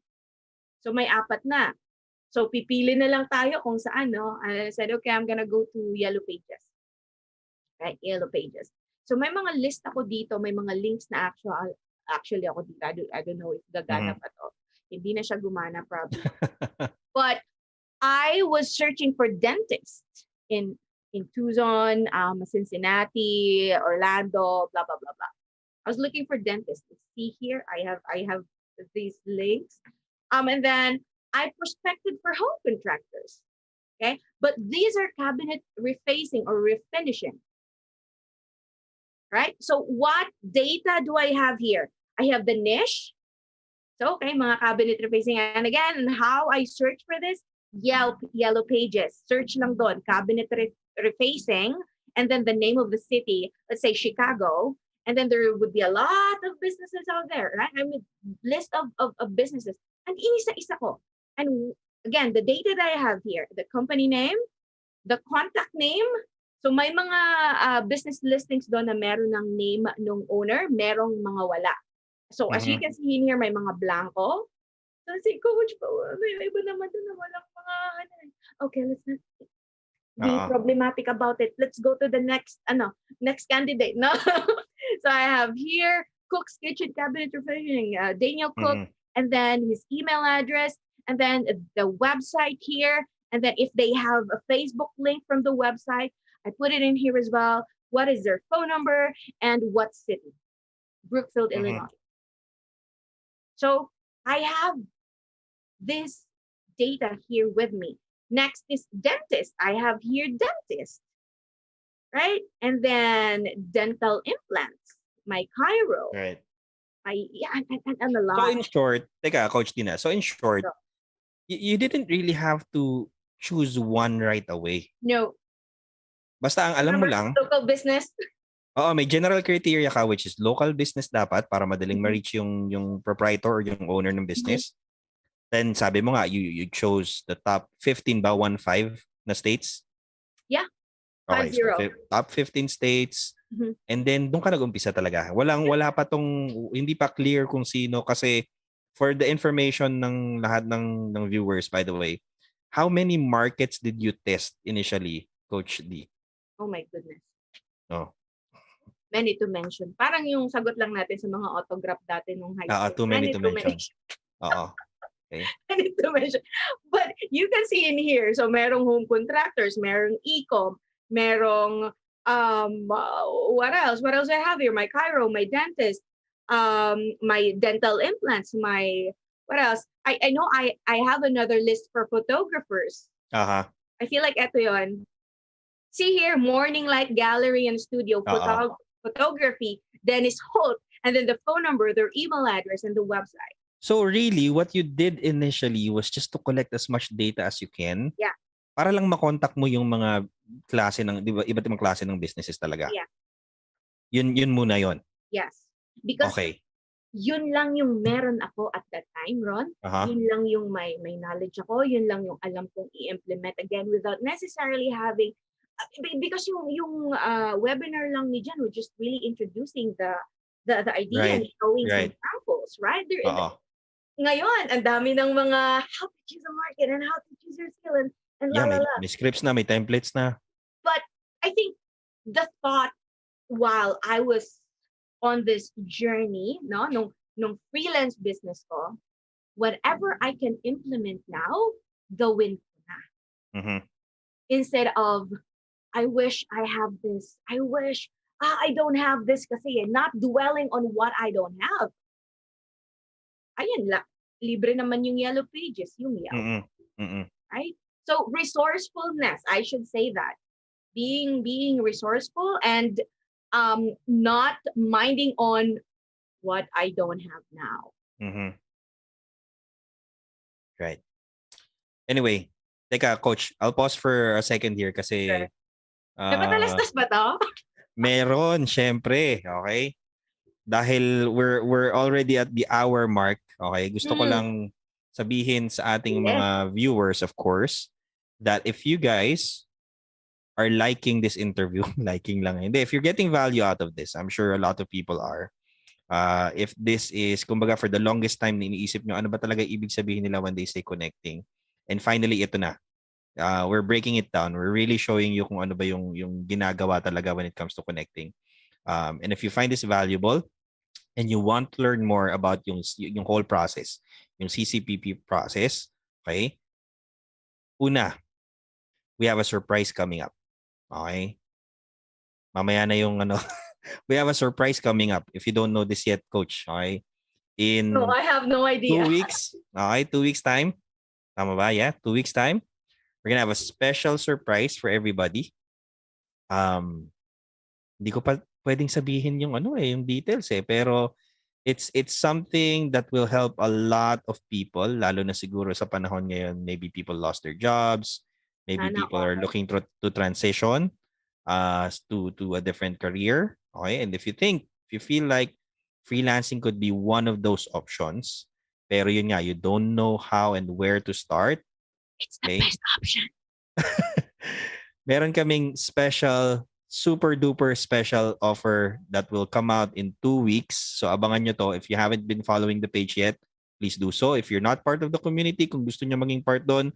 So may 4 na. So pipili na lang tayo kung saan, no? I said, okay, I'm gonna go to Yellow Pages. Right? Yellow Pages. So may mga list ako dito, may mga links na actually ako dito. I don't know if gagana pa to. Hindi na siya gumana probably. But I was searching for dentists in Tucson, Cincinnati, Orlando, blah blah blah blah. I was looking for dentists. See here, I have these links. And then I prospected for home contractors. Okay, but these are cabinet refacing or refinishing. Right? So what data do I have here? I have the niche. So, okay, mga cabinet refacing. And again, how I search for this? Yellow Pages. Search lang doon, cabinet refacing, and then the name of the city, let's say Chicago, and then there would be a lot of businesses out there, right? I mean, list of businesses. And inisa-isa ko. And again, the data that I have here, the company name, the contact name. So may mga business listings doon na meron ng name ng owner, merong mga wala. So as you can see in here, may mga blanco. So si coach pa, may iba naman doon na walang mga okay, let's not be problematic about it. Let's go to the next candidate, no? So I have here Cook's Kitchen Cabinet Refreshing, Daniel Cook, and then his email address, and then the website here, and then if they have a Facebook link from the website, I put it in here as well. What is their phone number and what city? Brookfield, Illinois. So I have this data here with me. Next is dentist. I have here dentist, right? And then dental implants, my chiro. Right. And a lot. So in short, Coach Dina, so in short, you didn't really have to choose one right away. No. Basta ang alam mo lang, local business. Oo, may general criteria ka which is local business dapat para madaling ma-reach yung proprietor or yung owner ng business. Then sabi mo nga, you chose the top 15 ba? 15 na states? Yeah. Okay, so top 15 states. And then doon ka nag-umpisa talaga. Wala pa tong, hindi pa clear kung sino kasi for the information ng lahat ng viewers, by the way, how many markets did you test initially, Coach D? Oh my goodness. Oh. Many to mention. Parang yung sagot lang natin sa mga autograph dati nung high school. Too many to mention. Oo. Okay. Many to mention. But you can see in here, so merong home contractors, merong e-com, merong what else? What else I have here? My chiro, my dentist, my dental implants, my what else? I know I have another list for photographers. Aha. I feel like eto yon. See here, Morning Light Gallery and Studio Photography, Dennis Holt, and then the phone number, their email address, and the website. So really, what you did initially was just to collect as much data as you can. Yeah. Para lang makontak mo yung mga klase ng, di ba, iba't ibang klase ng businesses talaga. Yeah. Yun muna yon. Yes. Because okay. Yun lang yung meron ako at that time, Ron. Uh-huh. Yun lang yung may knowledge ako. Yun lang yung alam kong i-implement again without necessarily having because yung webinar lang ni Jan was just really introducing the idea and showing some samples, right? Ngayon, ang dami ng mga how to choose a market and how to choose your skill and may scripts na, may templates na. But I think the thought while I was on this journey, no, nung freelance business ko, whatever I can implement now, gawin ko na. Mm-hmm. Instead of, I wish I have this. I wish I don't have this kasi not dwelling on what I don't have. Ayan, libre naman yung yellow pages, yung yellow. Mm-hmm. Mm-hmm. Right? So resourcefulness, I should say that. Being resourceful and not minding on what I don't have now. Mm-hmm. Right. Anyway, teka, Coach, I'll pause for a second here kasi sure. Napatalastas ba to? Meron, syempre. Okay? Dahil we're already at the hour mark. Okay? Gusto ko lang sabihin sa ating mga viewers, of course, that if you guys are liking this interview, liking lang. Hindi, if you're getting value out of this, I'm sure a lot of people are. If this is, kumbaga, for the longest time na iniisip nyo, ano ba talaga ibig sabihin nila when they say connecting? And finally, ito na. We're breaking it down. We're really showing you kung ano ba yung ginagawa talaga when it comes to connecting. And if you find this valuable and you want to learn more about yung whole process, yung CCPP process, okay? Una, we have a surprise coming up. Okay? Mamaya na yung ano. We have a surprise coming up. If you don't know this yet, Coach, okay? No, I have no idea. 2 weeks. Okay, 2 weeks time. Tama ba? Yeah, 2 weeks time. We're gonna have a special surprise for everybody. Hindi ko pa pwedeng sabihin yung yung details pero it's something that will help a lot of people, lalo na siguro sa panahon ngayon, maybe people lost their jobs, maybe people are looking to transition to a different career. Okay? And if you feel like freelancing could be one of those options, pero yun nga, you don't know how and where to start, it's the best option. Meron kaming special, super duper special offer that will come out in 2 weeks. So abangan nyo to. If you haven't been following the page yet, please do so. If you're not part of the community, kung gusto nyo maging part doon,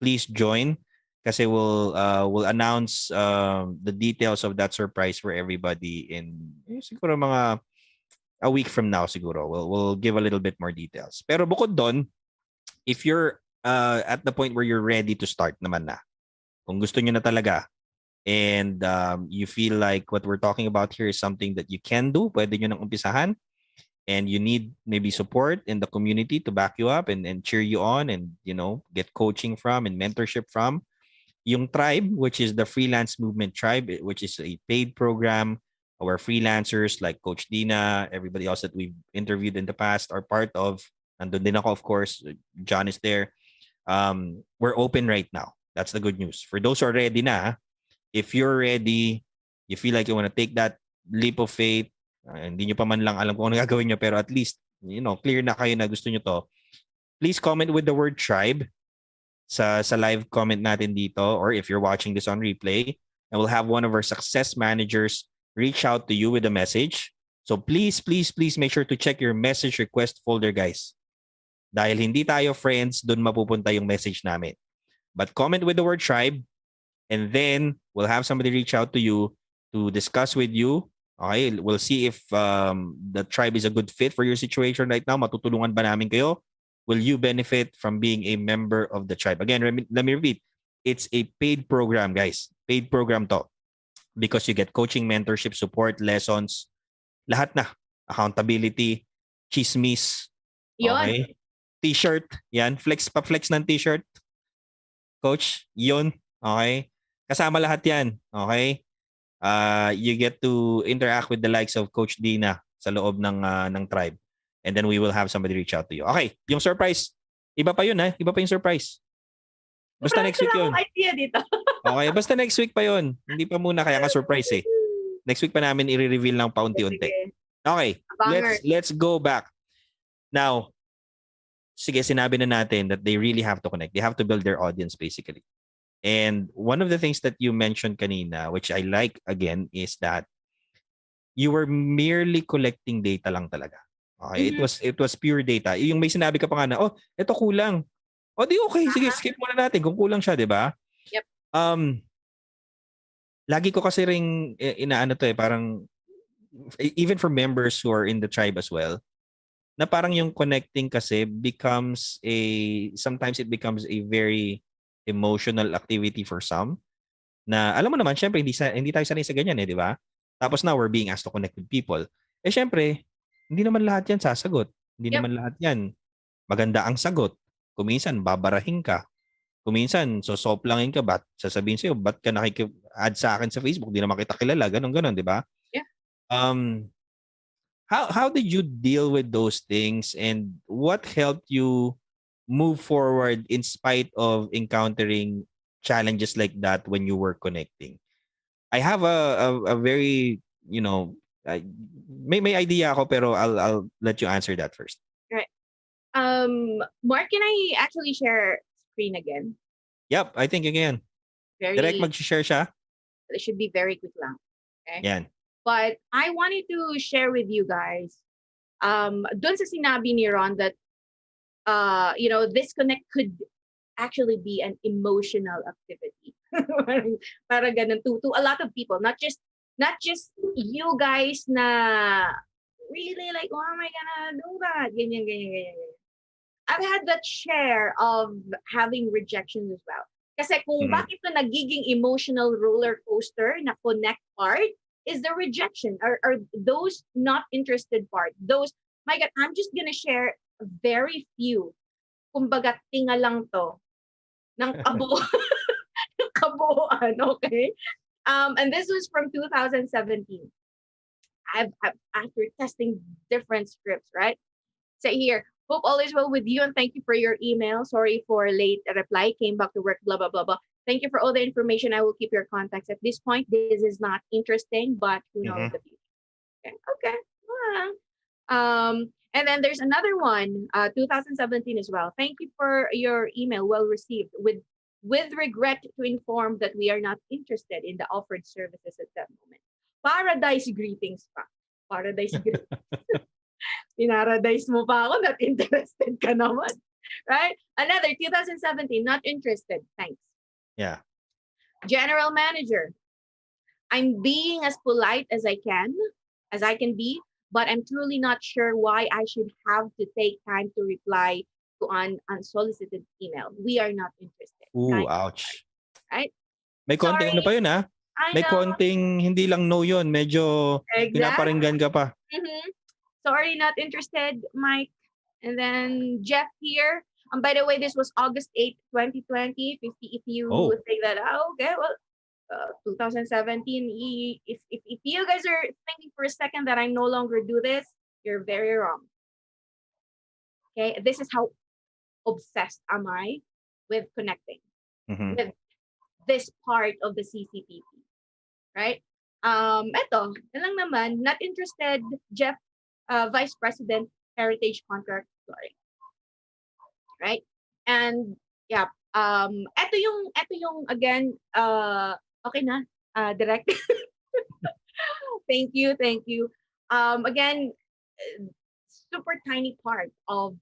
please join. Kasi we'll announce the details of that surprise for everybody in siguro mga a week from now siguro. We'll give a little bit more details. Pero bukod doon, if you're at the point where you're ready to start naman na, kung gusto nyo na talaga, and you feel like what we're talking about here is something that you can do, pwede nyo nang umpisahan, and you need maybe support in the community to back you up and cheer you on and, get coaching from and mentorship from, yung tribe, which is the Freelance Movement Tribe, which is a paid program where freelancers like Coach Dina, everybody else that we've interviewed in the past are part of. Nandun din ako, of course. John is there. We're open right now. That's the good news. For those who are ready na, if you're ready, you feel like you want to take that leap of faith, hindi nyo pa man lang alam kung ano gagawin nyo, pero at least, clear na kayo na gusto nyo to, please comment with the word tribe sa live comment natin dito, or if you're watching this on replay, and we'll have one of our success managers reach out to you with a message. So please, please, please make sure to check your message request folder, guys. Dahil hindi tayo friends, doon mapupunta yung message namin. But comment with the word tribe, and then we'll have somebody reach out to you to discuss with you. Okay, we'll see if the tribe is a good fit for your situation right now. Matutulungan ba namin kayo? Will you benefit from being a member of the tribe? Again, let me repeat. It's a paid program, guys. Paid program to. Because you get coaching, mentorship, support, lessons, lahat na. Accountability, chismis, Yon. okay? T-shirt, yan. Pa-flex ng t-shirt, coach, yun. Okay? Kasama lahat yan. Okay? You get to interact with the likes of Coach Dina sa loob ng tribe. And then we will have somebody reach out to you. Okay, yung surprise, iba pa yun iba pa yung surprise. Basta Marami next week pala yun. akong idea dito. Okay, basta next week pa yun. Hindi pa muna, kaya nga surprise eh. Next week pa namin i-reveal lang paunti-unti. Sige. Okay, Abanger. let's go back. Now, sige, sinabi na natin that they really have to connect. They have to build their audience basically. And one of the things that you mentioned kanina, which I like again, is that you were merely collecting data lang talaga. Okay, Mhm. it was pure data. Yung may sinabi ka pa nga na, oh, ito kulang. O di okay, sige, Aha. skip muna natin kung kulang siya, 'di ba? Yep. Um, lagi ko kasi ring inaano to parang even for members who are in the tribe as well, na parang yung connecting kasi becomes sometimes it becomes a very emotional activity for some. Na alam mo naman, syempre hindi tayo sanay sa ganyan di ba? Tapos now we're being asked to connect with people. Syempre, hindi naman lahat yan sasagot. Hindi Yep. naman lahat yan maganda ang sagot. Kuminsan, babarahin ka. Kuminsan, sosoplangin ka, sasabihin sa'yo, ba't ka nakiki-add sa akin sa Facebook? Di naman kita kilala, ganun, di ba? Yeah. Um, how did you deal with those things, and what helped you move forward in spite of encountering challenges like that when you were connecting? I have a very, may idea ako, pero I'll let you answer that first. Right. Mark, can I actually share screen again? Yep, I think you can. Direct mag-share siya? It should be very quick lang. Okay? Yan. But I wanted to share with you guys, dun sa sinabi ni Ron that, disconnect could actually be an emotional activity. Parang ganun to a lot of people, not just you guys na really like, oh, am I gonna do that? Ganyan. I've had that share of having rejections as well. Kasi kung bakit to nagiging emotional roller coaster na connect part is the rejection or those not interested part. Those, my God, I'm just gonna share very few. Kumbaga, tinga lang to ng kabuuan, okay? And this was from 2017. I've after testing different scripts, right? Say here, hope all is well with you and thank you for your email. Sorry for late reply. Came back to work, blah, blah, blah, blah. Thank you for all the information. I will keep your contacts. At this point, this is not interesting, but who knows the future. Okay. And then there's another one, 2017 as well. Thank you for your email. Well received. With regret to inform that we are not interested in the offered services at that moment. Paradise greetings pa. Paradise greetings. Pinaradise mo pa ako, not interested ka naman. Right? Another, 2017, not interested. Thanks. Yeah. General manager. I'm being as polite as I can be, but I'm truly not sure why I should have to take time to reply to an unsolicited email. We are not interested. Ooh, ouch. Right? May konting ano pa yun May konting hindi lang no yun. Medyo pinaparinggan ka pa. Mm-hmm. Sorry, not interested, Mike. And then Jeff here. By the way, this was August 8th, 2020. If you think that, okay, well, 2017, if you guys are thinking for a second that I no longer do this, you're very wrong. Okay, this is how obsessed am I with connecting with this part of the CCPP, right? Eto, lang naman, not interested, Jeff, Vice President, Heritage Contract, sorry. Right? And yeah, eto yung again, okay na, direct. Thank you. Again, super tiny part of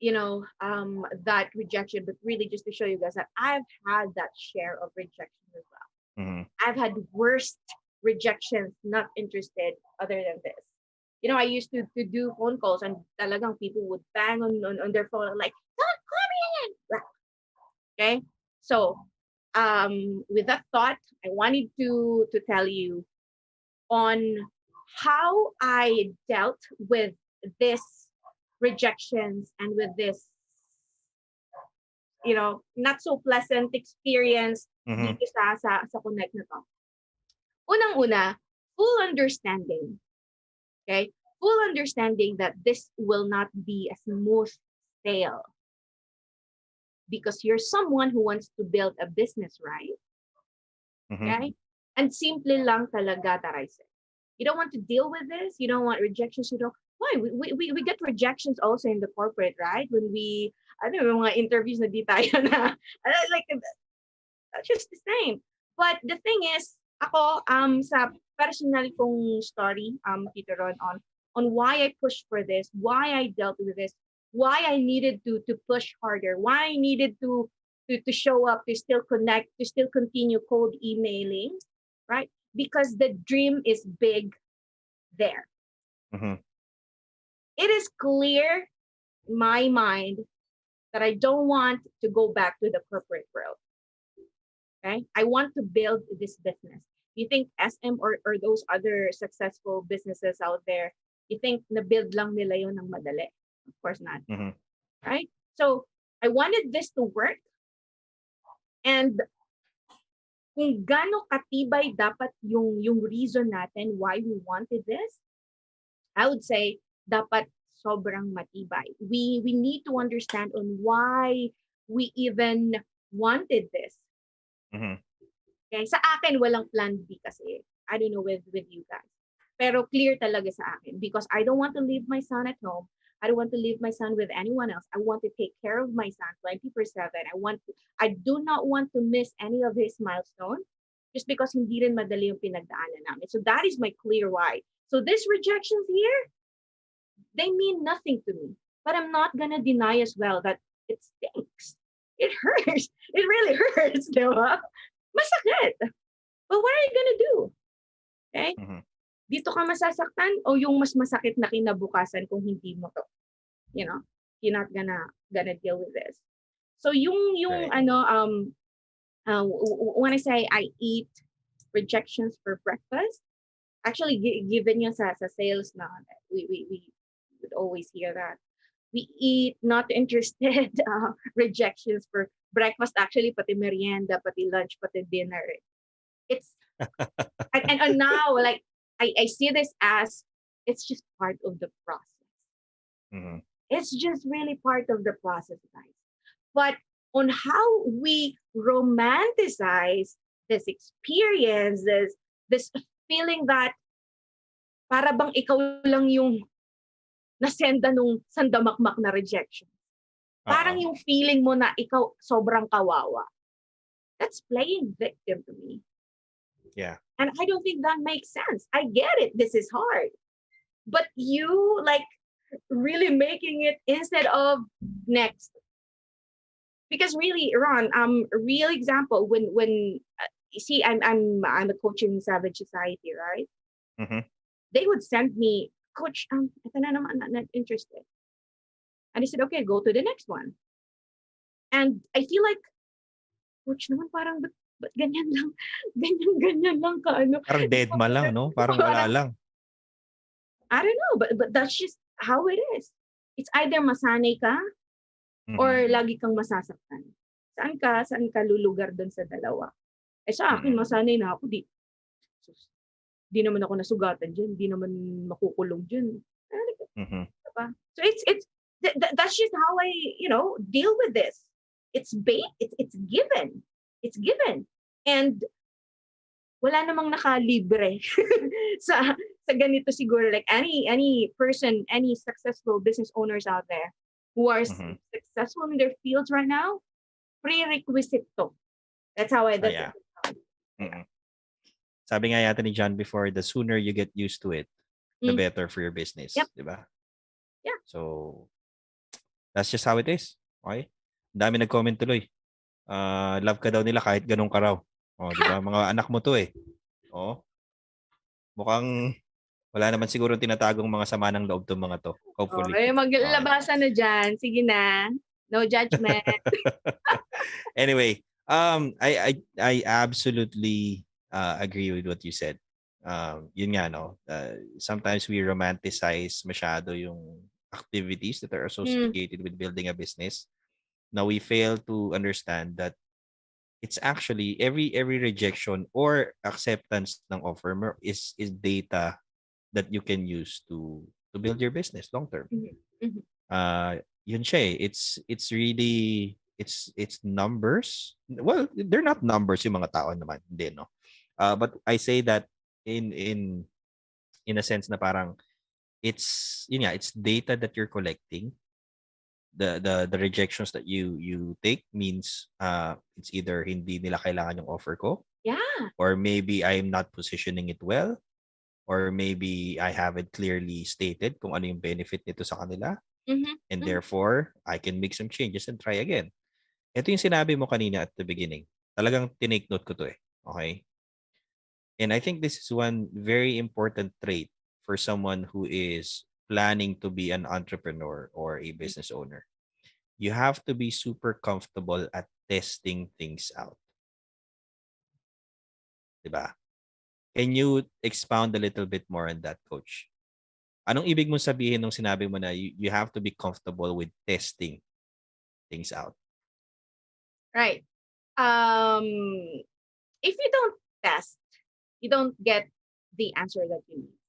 that rejection, but really just to show you guys that I've had that share of rejection as well. Mm-hmm. I've had worst rejections, not interested, other than this. I used to do phone calls and talagang people would bang on their phone like, don't call me again. Okay. So with that thought, I wanted to tell you on how I dealt with this rejections and with this, not so pleasant experience Mm-hmm. dito sa connect na to. Unang-una, full understanding. Okay? Full understanding that this will not be a smooth sail because you're someone who wants to build a business, right? Mm-hmm. Okay? And simple lang talaga that I said. You don't want to deal with this. You don't want rejections. You don't. Why? We get rejections also in the corporate, right? When I don't know, mga interviews na di tayo na, like, that's just the same. But the thing is, ako, sa personal kong story, Peter Ron, on why I pushed for this, why I dealt with this, why I needed to push harder, why I needed to show up, to still connect, to still continue cold emailing, right? Because the dream is big there. Mm-hmm. It is clear in my mind that I don't want to go back to the corporate world. Okay? I want to build this business. You think SM or those other successful businesses out there, you think na-build lang nila yun ng madali? Of course not. Mm-hmm. Right? So, I wanted this to work. And kung gaano katibay dapat yung reason natin why we wanted this, I would say dapat sobrang matibay. We need to understand on why we even wanted this. Mm-hmm. Okay? Sa akin, walang plan B kasi. I don't know with you guys. Pero clear talaga sa akin because I don't want to leave my son at home. I don't want to leave my son with anyone else. I want to take care of my son 24/7. I do not want to miss any of his milestones just because hindi rin madali yung pinagdaanan namin. So that is my clear why. So these rejections here, they mean nothing to me. But I'm not gonna deny as well that it stinks. It hurts. It really hurts, di ba? Masakit. But what are you gonna do? Okay? Mm-hmm. Dito ka masasaktan o yung mas masakit na kinabukasan kung hindi mo to? You're not gonna deal with this. So yung Right. when I say I eat rejections for breakfast, actually given yun sa sales na we would always hear that. We eat not interested rejections for breakfast, actually pati merienda, pati lunch, pati dinner. It's and now like I see this as it's just part of the process. Mm-hmm. It's just really part of the process, guys. But on how we romanticize this experience, this feeling that para bang ikaw lang yung nasenda nung sandamakmak na rejection. Parang yung feeling mo na ikaw sobrang kawawa. That's playing victim to me. Yeah. And I don't think that makes sense. I get it. This is hard. But you like really making it instead of next. Because really, Ron, a real example when you see I'm a coach in Savage Society, right? Mm-hmm. They would send me, Coach, ito na naman, not interested. And I said, okay, go to the next one. And I feel like, Coach naman parang, ba't ganyan lang? Ganyan lang ka, ano? Parang dead ma lang, no? Parang wala lang. I don't know, but that's just how it is. It's either masanay ka or lagi kang masasaktan. Saan ka lulugar doon sa dalawa? Sa akin, masanay na ako. Di naman ako nasugatan dyan. Di naman makukulong dyan. Diba? So that's just how I, deal with this. It's given. It's given. And wala namang nakalibre sa ganito siguro. Like any person, any successful business owners out there who are successful in their fields right now, prerequisite to. That's how I Yeah. Sabi nga yata ni John before, the sooner you get used to it, the better for your business. Yep. Diba? Yeah. So, That's just how it is. Okay? Ang dami nag-comment tuloy. Love ka daw nila kahit ganun ka raw. Di ba? Mga anak mo to eh. Oh, mukhang wala naman siguro tinatagong mga sama ng loob tong mga to. Hopefully. Okay, Okay. maglabasan na dyan. Sige na. No judgment. Anyway, I absolutely agree with what you said. Yun nga, no? Sometimes we romanticize masyado yung activities that are associated with building a business. Now we fail to understand that it's actually every rejection or acceptance ng offer mo is data that you can use to build your business long term. Mhm. Yun siya eh. It's really it's numbers. Well, they're not numbers yung mga tao naman, hindi no. But I say that in a sense na parang it's yun nga, it's data that you're collecting. The rejections that you take means it's either hindi nila kailangan yung offer ko, Yeah. or maybe I'm not positioning it well, or maybe I haven't clearly stated kung ano yung benefit nito sa kanila, and therefore I can make some changes and try again. Ito yung sinabi mo kanina at the beginning. Talagang tinake note ko to eh. Okay? And I think this is one very important trait for someone who is planning to be an entrepreneur or a business owner. You have to be super comfortable at testing things out. Diba? Can you expound a little bit more on that, Coach? Anong ibig mong sabihin nung sinabi mo na you have to be comfortable with testing things out? Right. If you don't test, you don't get the answer that you need.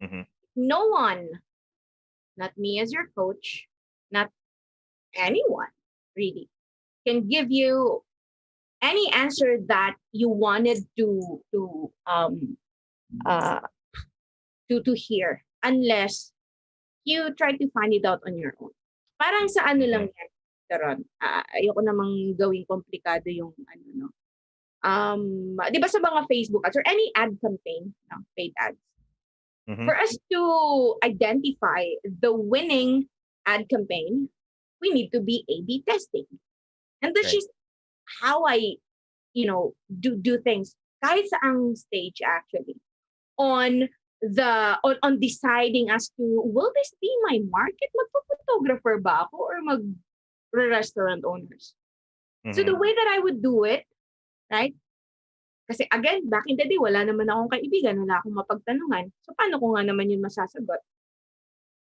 Mm-hmm. No one, not me as your coach, not anyone really, can give you any answer that you wanted to hear unless you try to find it out on your own. Parang sa ano lang yan, Karon. Ayoko namang gawing komplikado yung ano, no. Di ba sa mga Facebook ads or any ad campaign, no, paid ads, for us to identify the winning ad campaign, we need to be A/B testing. And that's just how I, do things kahit saang stage actually. On deciding as to, will this be my market? Magpo-photographer ba ako or mag-restaurant owners? So the way that I would do it, right? Kasi again, back in the day, wala naman akong kaibigan, wala akong mapagtanungan. So paano ko nga naman yun masasagot?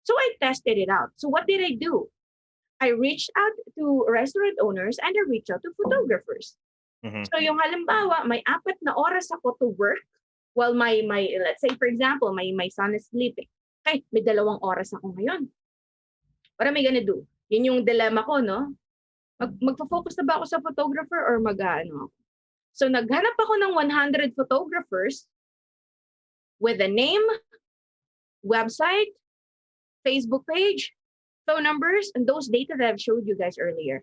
So I tested it out. So what did I do? I reached out to restaurant owners and I reached out to photographers. So yung halimbawa, may 4 na oras ako to work while my let's say for example, my son is sleeping. Okay, may 2 oras ako ngayon. What am I gonna do? Yun yung dilemma ko, no? Magfo-focus na ba ako sa photographer or mag-ano? So naghanap ako ng 100 photographers with a name, website, Facebook page, phone numbers, and those data that I've showed you guys earlier.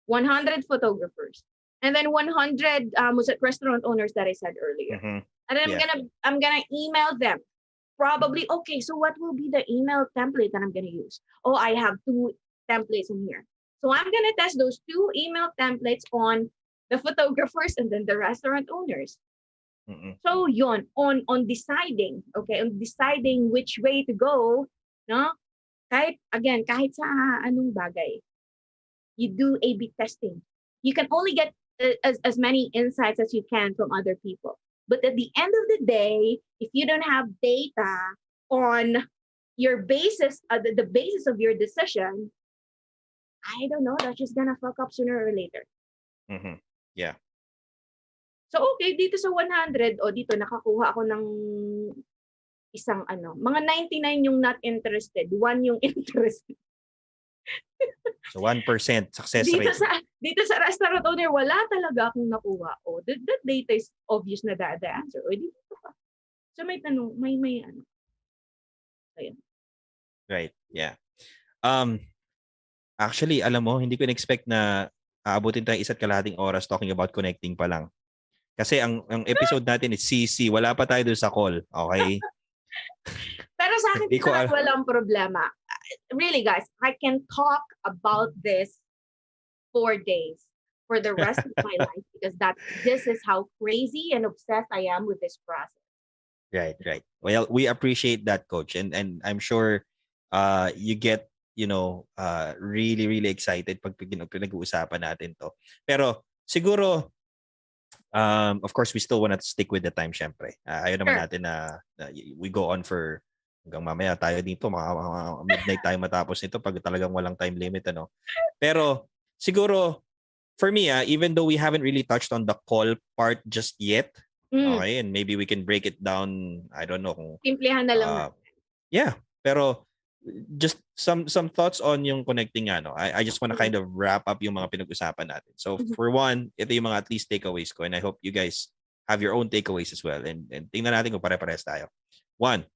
100 photographers. And then 100 restaurant owners that I said earlier. And then I'm gonna email them. Probably, okay, so what will be the email template that I'm gonna use? Oh, I have 2 templates in here. So I'm gonna test those 2 email templates on the photographers and then the restaurant owners. So yon, on deciding, okay, on deciding which way to go, no? Kahit sa anong bagay, you do A/B testing. You can only get as many insights as you can from other people. But at the end of the day, if you don't have data on your basis, the basis of your decision, I don't know, that's just gonna fuck up sooner or later. Yeah. So okay, dito sa 100, dito nakakuha ako ng isang mga 99 yung not interested, 1 yung interested. So 1% success rate. Dito sa restaurant owner, wala talaga akong nakuha. That data is obvious na the answer. Dito pa. So may tanong, may ano. Ayun. Right, yeah. Actually, alam mo, hindi ko in-expect na aabutin tayo 1.5 oras talking about connecting pa lang. Kasi ang episode natin is CC, wala pa tayo doon sa call, okay? Pero sa akin, Hindi ko talagang walang problema. Really, guys, I can talk about this for days, for the rest of my life, because this is how crazy and obsessed I am with this process. Right, right. Well, we appreciate that, coach, and I'm sure you get, really really excited pag pinag-uusapan natin 'to. Pero siguro of course we still want to stick with the time syempre. Ayaw naman Sure. natin na we go on for hanggang mamaya tayo dito mga midnight tayo matapos nito pag talagang walang time limit, ano. Pero siguro for me, even though we haven't really touched on the call part just yet, okay, and maybe we can break it down, I don't know kung Simplihan na lang natin. yeah, pero just some thoughts on yung connecting ano. I just want to kind of wrap up yung mga pinag-usapan natin. So for one, ito yung mga at least takeaways ko, and I hope you guys have your own takeaways as well, and tingnan natin kung pare-parehas tayo. One,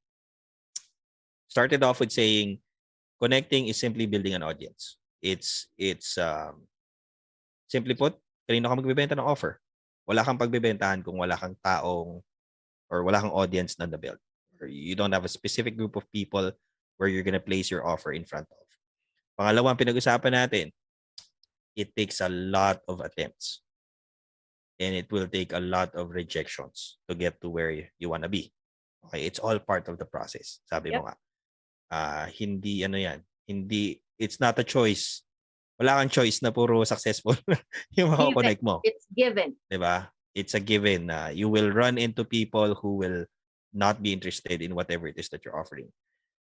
started off with saying connecting is simply building an audience. It's simply put, kanino ka magbebenta ng offer? Wala kang pagbebentahan kung wala kang taong or wala kang audience na na-build. Or you don't have a specific group of people where you're gonna place your offer in front of. Pangalawang pinag-usapan natin, it takes a lot of attempts. And it will take a lot of rejections to get to where you wanna be. Okay, it's all part of the process. Sabi mo nga. Hindi ano yan. Hindi, it's not a choice. Wala kang choice na puro successful yung makakonect mo. It's given. Diba? It's a given na you will run into people who will not be interested in whatever it is that you're offering.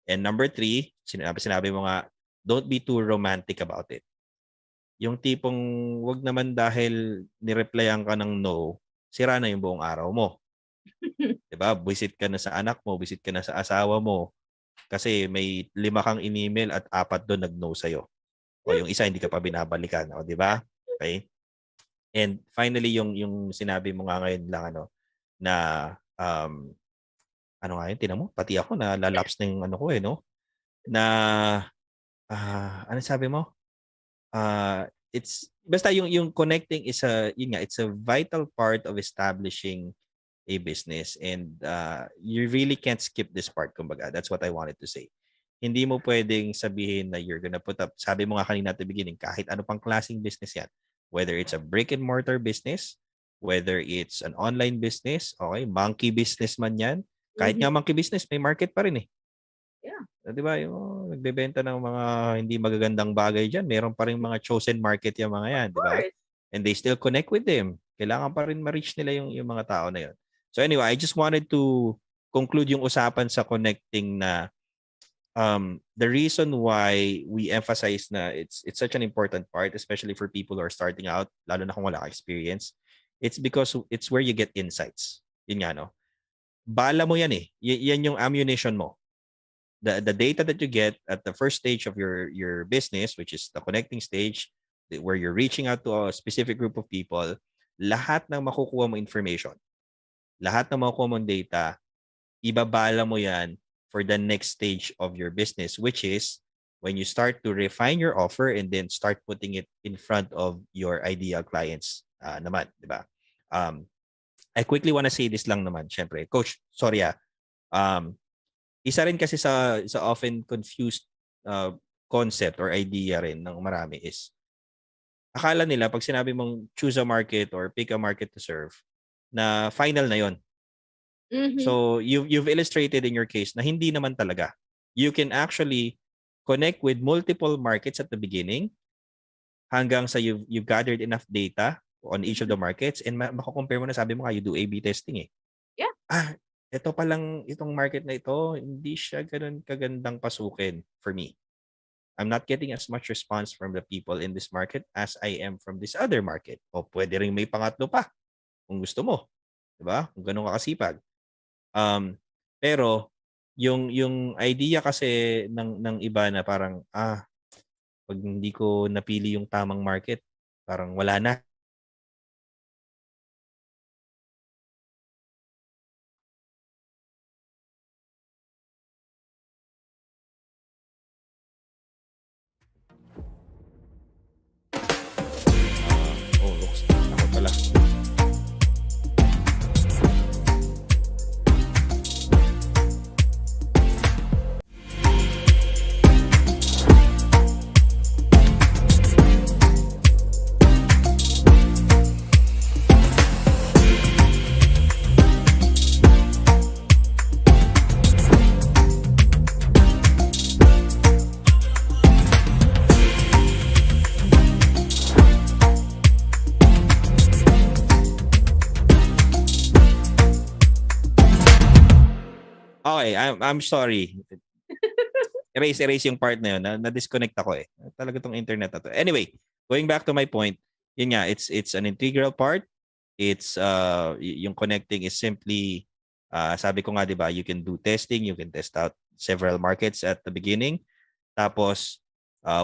And number 3, sinabi mo nga, don't be too romantic about it. Yung tipong wag naman dahil nireplyan ka ng no, sira na yung buong araw mo. Diba? Visit ka na sa anak mo, visit ka na sa asawa mo, kasi may 5 kang in-email at 4 doon nag-no sa'yo. O yung isa hindi ka pa binabalikan. O, di ba? Okay? And finally, yung sinabi mo nga ngayon lang, na, ano nga yun, tinan mo, pati ako na lalaps ng ano ko no? Na, ano sabi mo? It's, basta yung connecting is it's a vital part of establishing a business, and you really can't skip this part, kumbaga. That's what I wanted to say. Hindi mo pwedeng sabihin na you're gonna put up, sabi mo nga kanina at the beginning, kahit ano pang klaseng business yan. Whether it's a brick and mortar business, whether it's an online business, okay, monkey business man yan. Kahit nga monkey business, may market pa rin eh. Yeah. Di ba? Yung nagbebenta ng mga hindi magagandang bagay dyan, meron pa rin mga chosen market yung mga yan, di ba? And they still connect with them. Kailangan pa rin ma-reach nila yung mga tao na yun. So anyway, I just wanted to conclude yung usapan sa connecting na the reason why we emphasize na it's such an important part, especially for people who are starting out, lalo na kung wala ka experience, it's because it's where you get insights. Yun nga, no? Bala mo yan eh. Yan yung ammunition mo. The data that you get at the first stage of your business, which is the connecting stage, where you're reaching out to a specific group of people, lahat ng makukuha mo information, lahat ng makukuha mong data, ibabala mo yan for the next stage of your business, which is when you start to refine your offer and then start putting it in front of your ideal clients naman, di ba? I quickly want to say this lang naman, syempre. Coach, sorry isa rin kasi sa often confused concept or idea rin ng marami is, akala nila pag sinabi mong choose a market or pick a market to serve, na final na yon. So you've illustrated in your case na hindi naman talaga. You can actually connect with multiple markets at the beginning hanggang sa you've gathered enough data on each of the markets, and mako-compare mo na, sabi mo nga you do A/B testing eh. Yeah. Ito palang itong market na ito, hindi siya ganun kagandang pasukin for me. I'm not getting as much response from the people in this market as I am from this other market. O pwede rin may pangatlo pa kung gusto mo. Diba? Kung ganun ka kasipag. Pero yung idea kasi ng iba na parang pag hindi ko napili yung tamang market, parang wala na. Ako pala. Okay, I'm sorry. Erase yung part na yun. Na-disconnect ako eh. Talaga tong internet na to. Anyway, going back to my point, yun nga, it's an integral part. It's yung connecting is simply sabi ko nga 'di ba, you can do testing, you can test out several markets at the beginning. Tapos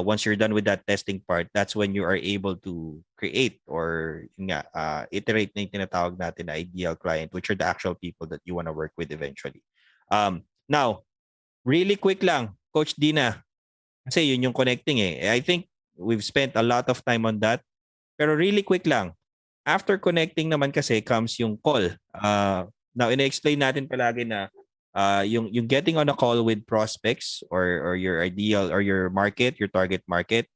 once you're done with that testing part, that's when you are able to create or yun nga, iterate na yung tinatawag natin na ideal client, which are the actual people that you want to work with eventually. Now, really quick lang, Coach Dina, kasi yun yung connecting eh. I think we've spent a lot of time on that. Pero really quick lang, after connecting naman kasi comes yung call. Now, ina-explain natin palagi na yung getting on a call with prospects or your ideal or your market, your target market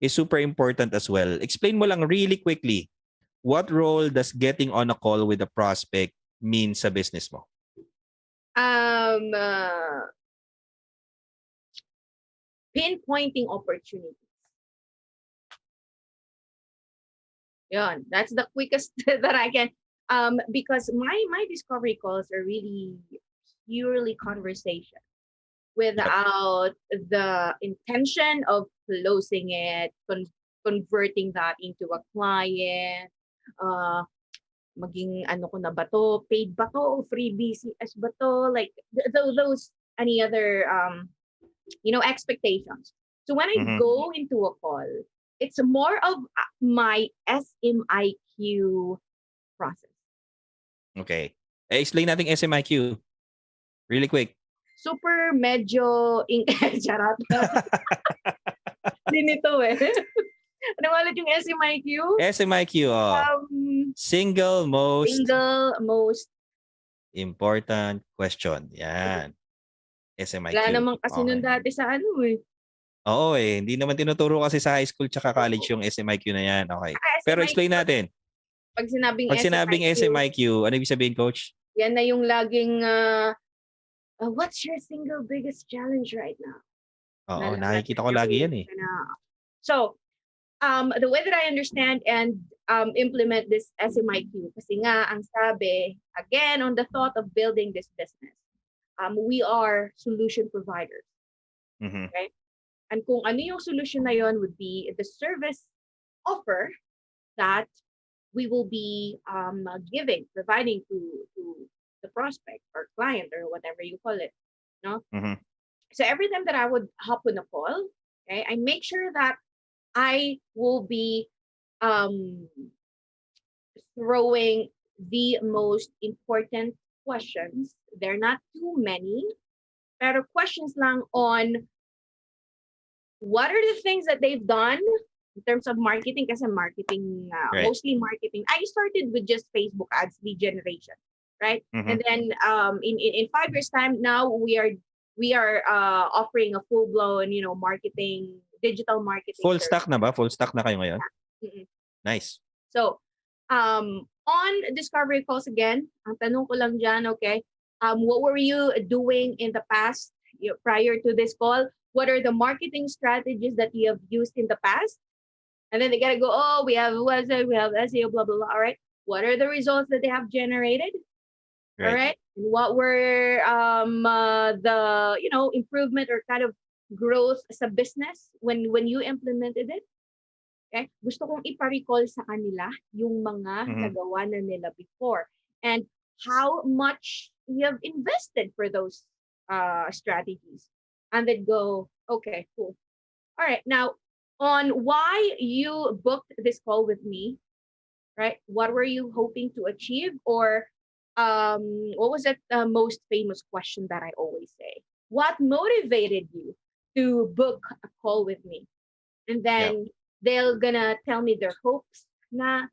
is super important as well. Explain mo lang really quickly, what role does getting on a call with a prospect mean sa business mo? Um, uh, Pinpointing opportunities. Yun, that's the quickest that I can. Because my discovery calls are really purely conversation Yep. without the intention of closing it, converting that into a client, uh, maging ano ko na ba to, paid ba to, free BCS ba to, like those any other expectations. So when I Mhm. go into a call, it's more of my SMIQ process. Okay. Explain natin SMIQ. Really quick. Super medyo charot. Dinito eh. Ano nga ulit yung SMIQ? SMIQ, single most Single most. important question. Yan. Wala SMIQ. naman kasi nun Okay. dati sa ano eh. Oo eh. Hindi naman tinuturo kasi sa high school tsaka college yung SMIQ na yan. Okay. Pero SMIQ, explain natin. pag sinabing Pag sinabing SMIQ, SMIQ, ano ibig sabihin, Coach? yan na yung laging, what's your single biggest challenge right now? Oo, Na lahat nakikita ko lagi narinig yan eh. ka na. So, the way that I understand and implement this SMIQ, kasi nga, ang sabi, again, on the thought of building this business, we are solution providers. Mhm. Okay? And kung ano yung solution na yon would be the service offer that we will be providing to the prospect or client or whatever you call it. No? Mhm. So every time that I would hop on a call, okay, I make sure that I will be um, throwing the most important questions. They're not too many, pero questions lang on what are the things that they've done in terms of marketing, kasi marketing, Right. mostly marketing. I started with just Facebook ads, lead generation, right? Mhm. And then in 5 years time, now we are offering a full blown, marketing, digital marketing Full service. stack na ba? Full stack na kayo ngayon? Mm-mm. Nice. So, on discovery calls again, ang tanong ko lang dyan, okay, what were you doing in the past prior to this call? What are the marketing strategies that you have used in the past? And then they gotta go, oh, we have website, we have SEO, blah, blah, blah. All right. What are the results that they have generated? All Right. right. And what were the improvement or kind of growth sa business when you implemented it? Okay? Gusto kong ipa-recall sa kanila yung mga Mhm. nagawa na nila before and how much you have invested for those strategies. And then go, okay, cool. All right, now on why you booked this call with me, right? What were you hoping to achieve? Or what was that most famous question that I always say? What motivated you to book a call with me? And Yep. then they're gonna tell me their hopes na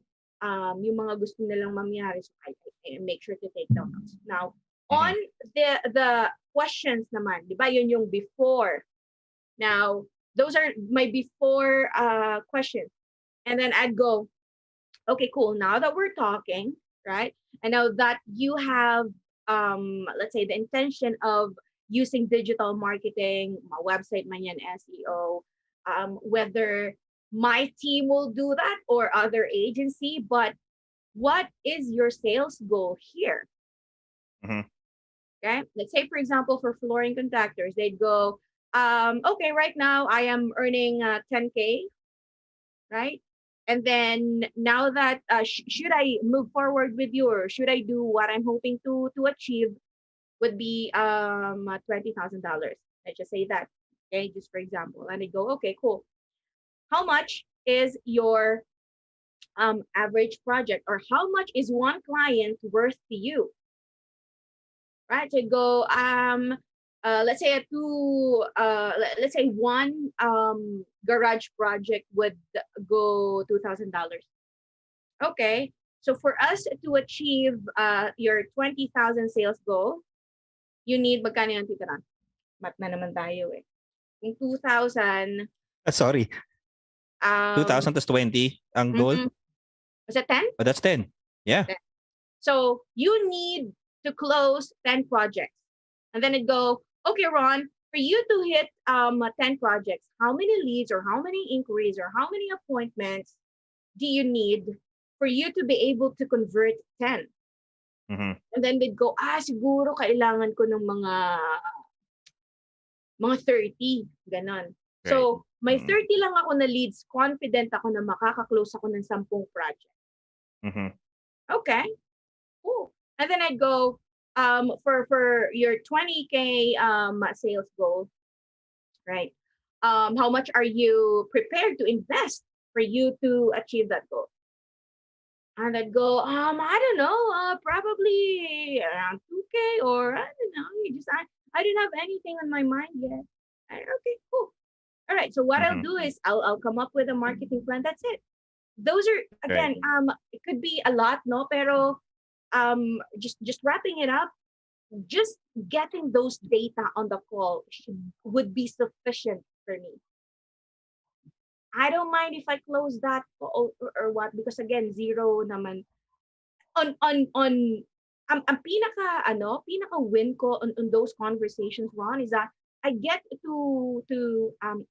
yung mga gusto nilang mangyari. So I make sure to take down notes. Now, on Mhm. the questions naman, di ba yun yung before. Now, those are my before questions. And then I'd go, okay, cool. Now that we're talking, right? And now that you have, let's say, the intention of using digital marketing, my website man yan, SEO, whether my team will do that or other agency, but what is your sales goal here? Mhm. Okay. Let's say, for example, for flooring contractors, they'd go, okay, right now I am earning 10K, right? And then now that should I move forward with you, or should I do what I'm hoping to achieve would be $20,000. Let's just say that, okay, just for example, and I go, okay, cool. How much is your average project, or how much is one client worth to you, right? To go let's say a two let's say one garage project would go $2,000. Okay, so for us to achieve your 20,000 sales goal, you need magkano yung titira? Mat na naman tayo eh. Yung 2,000 Sorry, 2,000 plus 20 ang goal? Was it 10? Oh, that's 10. Yeah. So you need to close 10 projects. And then it go, okay, Ron, for you to hit 10 projects, how many leads or how many inquiries or how many appointments do you need for you to be able to convert 10? Mm-hmm. And then they'd go, siguro kailangan ko ng mga 30, ganon. Right. So, may 30 lang ako na leads, confident ako na makaka-close ako ng 10 project. Mm-hmm. Okay, cool. And then I'd go, for your 20K sales goal, right? How much are you prepared to invest for you to achieve that goal? And I'd go, I don't know, probably around 2K, or I don't know, I didn't have anything on my mind yet. Okay, cool. All right. So what I'll do is I'll come up with a marketing plan. That's it. Those are, again, it could be a lot, no? Pero just wrapping it up, just getting those data on the call would be sufficient for me. I don't mind if I close that or what, because again, zero naman on ang pinaka win ko on those conversations, Ron, is that I get to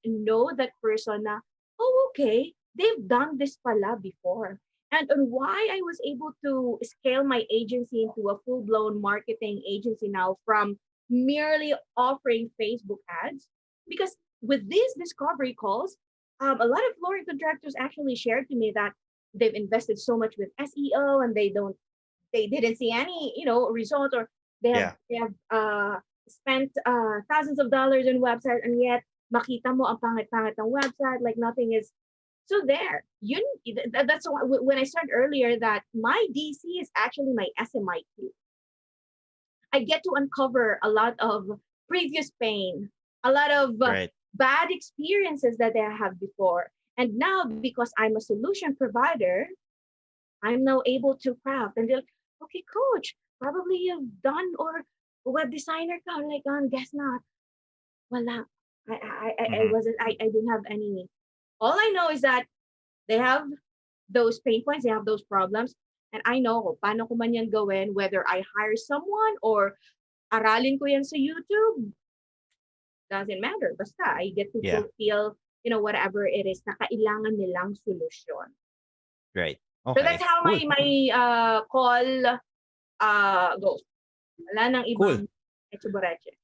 know that person na, okay, they've done this pala before. And on why I was able to scale my agency into a full-blown marketing agency now from merely offering Facebook ads. Because with these discovery calls, a lot of flooring contractors actually shared to me that they've invested so much with SEO and they didn't see any result, or they have spent thousands of dollars in website, and yet makita mo ang pangit-pangit ng website, like nothing is. So there, that's why when I said earlier that my DC is actually my SMIT. I get to uncover a lot of previous pain, a lot of bad experiences that they have before. And now, because I'm a solution provider, I'm now able to craft. And they're like, okay, coach, probably you've done or web designer ka. Like, guess not. Wala. I didn't have any. All I know is that they have those pain points, they have those problems. And I know paano ko man yan gawin, whether I hire someone or aralin ko yan sa YouTube. Doesn't matter. Basta, I get to fulfill, whatever it is na kailangan nilang solusyon. Right. Okay. So that's how my call goes. Wala nang ibang etsuboreche.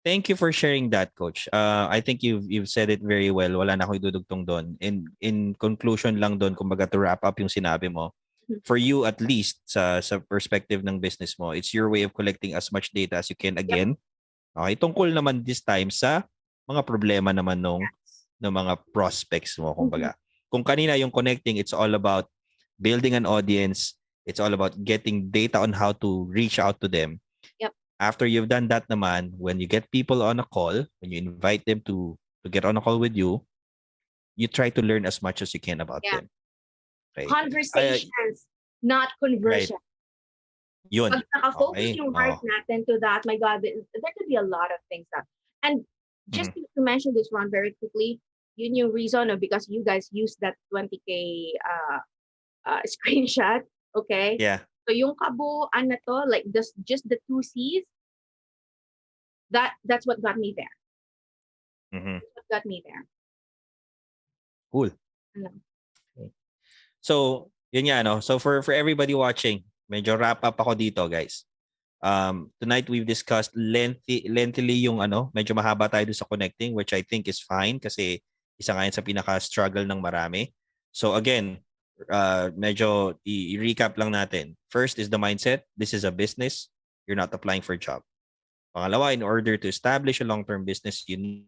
Thank you for sharing that, Coach. I think you've said it very well. Wala na akong idudugtong doon. In conclusion lang doon, kumbaga to wrap up yung sinabi mo, for you at least sa perspective ng business mo, it's your way of collecting as much data as you can again. Okay, tungkol naman this time sa mga problema naman ng mga prospects mo, kumbaga. Kung kanina yung connecting, it's all about building an audience. It's all about getting data on how to reach out to them. Yep. After you've done that naman, when you get people on a call, when you invite them to get on a call with you, you try to learn as much as you can about them. Okay. Conversations, not conversion. Right. Yun. Pag naka-focus yung heart natin to that, my God, there could be a lot of things that. And just to mention this, Ron, very quickly, yun yung reason because you guys used that 20K screenshot, okay? Yeah. So yung kabuuan na to, like just the 2 C's, that's what got me there. That's what got me there. Cool. Okay. So, yun nga, no? So for everybody watching, medyo wrap up ako dito, guys. Tonight we've discussed lengthily yung medyo mahaba tayo sa connecting, which I think is fine kasi isa nga yan sa pinaka-struggle ng marami. So again, medyo i-recap lang natin. First is the mindset. This is a business. You're not applying for a job. Pangalawa, in order to establish a long-term business, you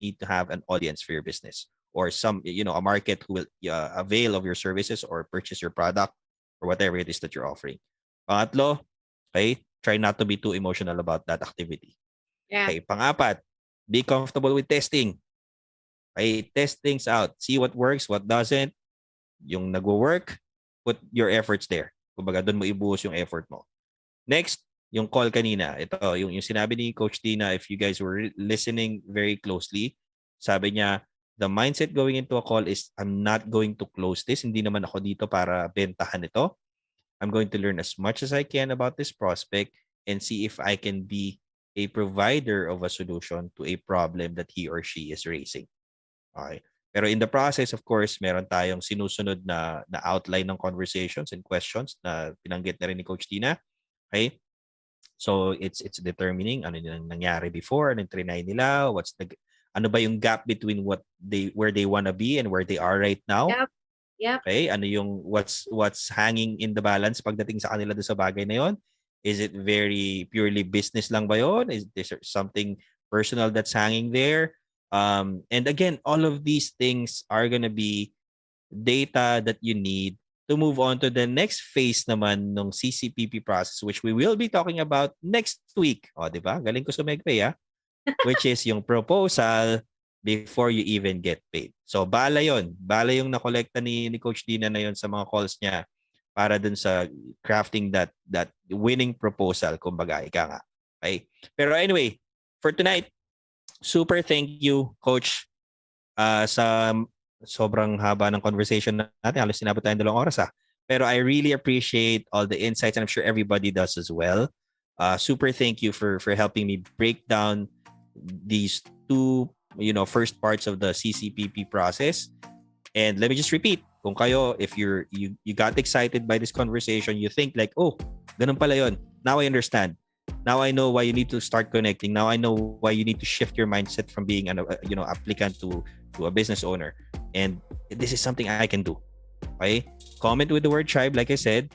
need to have an audience for your business or a market who will avail of your services or purchase your product or whatever it is that you're offering. Pangatlo, okay, try not to be too emotional about that activity. Yeah. Okay, pang-apat, be comfortable with testing. Okay, test things out. See what works, what doesn't. Yung nagwo-work, put your efforts there. Kumbaga, doon mo ibuhos yung effort mo. Next, yung call kanina. Ito, yung sinabi ni Coach Tina, if you guys were listening very closely, sabi niya, the mindset going into a call is, I'm not going to close this. Hindi naman ako dito para bentahan ito. I'm going to learn as much as I can about this prospect and see if I can be a provider of a solution to a problem that he or she is raising. Okay. Pero in the process, of course, meron tayong sinusunod na outline ng conversations and questions na pinanggit na rin ni Coach Tina. Okay? So it's determining ano yung nangyari before, ano yung trinay nila, ano ba yung gap between where they wanna be and where they are right now. Yep. Okay? Ano yung what's hanging in the balance pagdating sa kanila doon sa bagay na yon? Is it very purely business lang ba yon? Is there something personal that's hanging there? And again, all of these things are gonna be data that you need to move on to the next phase naman ng CCPP process, which we will be talking about next week. O, di ba? Galing ko sumegway, which is yung proposal before you even get paid. So, bala yon. Bala yung nakolekta ni Coach Dina na yon sa mga calls niya para dun sa crafting that winning proposal, kumbaga, ika nga. Okay? Pero anyway, for tonight, super thank you, Coach, sa sobrang haba ng conversation natin. Halos sinabot tayong 2 oras. Pero I really appreciate all the insights and I'm sure everybody does as well. Super thank you for helping me break down these two first parts of the CCPP process. And let me just repeat, kung kayo, if you got excited by this conversation, you think like, oh, ganun pala yun. Now I understand. Now I know why you need to start connecting. Now I know why you need to shift your mindset from being an applicant to a business owner. And this is something I can do. Okay? Comment with the word tribe. Like I said,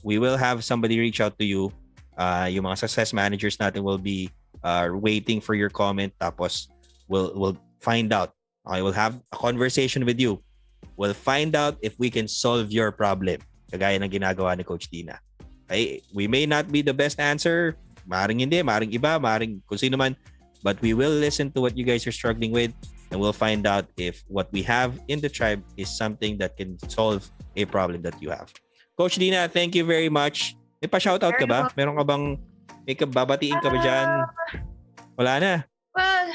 we will have somebody reach out to you. Yung mga success managers natin will be waiting for your comment. Tapos we'll find out. Okay? We'll have a conversation with you. We'll find out if we can solve your problem. Kagaya ng ginagawa ni Coach Tina. Okay? We may not be the best answer. Maring hindi, maring iba, maring kung sino man. But we will listen to what you guys are struggling with and we'll find out if what we have in the tribe is something that can solve a problem that you have. Coach Dina, thank you very much. May pa-shoutout ka ba? Meron ka bang may babatiin ka ba dyan? Wala na. Well,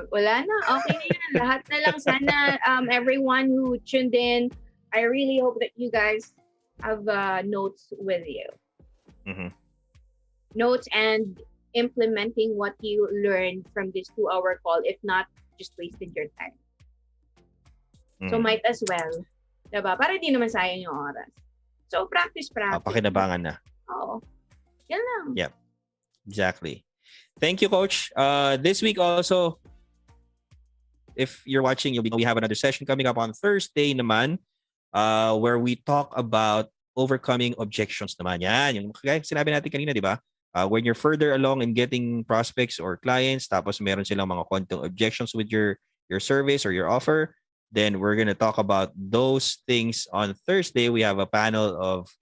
wala na. Okay na yan. Lahat na lang. Sana everyone who tuned in, I really hope that you guys have notes with you. Mm-hmm. Notes and implementing what you learned from this 2-hour call. If not, just wasted your time. So might as well. Diba? Para di naman sayang yung oras. So practice. Pakinabangan na. Oo. Yan lang. Yep. Exactly. Thank you, Coach. This week also, if you're watching, we have another session coming up on Thursday naman, where we talk about overcoming objections naman. Yan, yung sinabi natin kanina, di ba? When you're further along in getting prospects or clients, tapos meron silang mga kontong objections with your service or your offer, then we're gonna talk about those things on Thursday. We have a panel of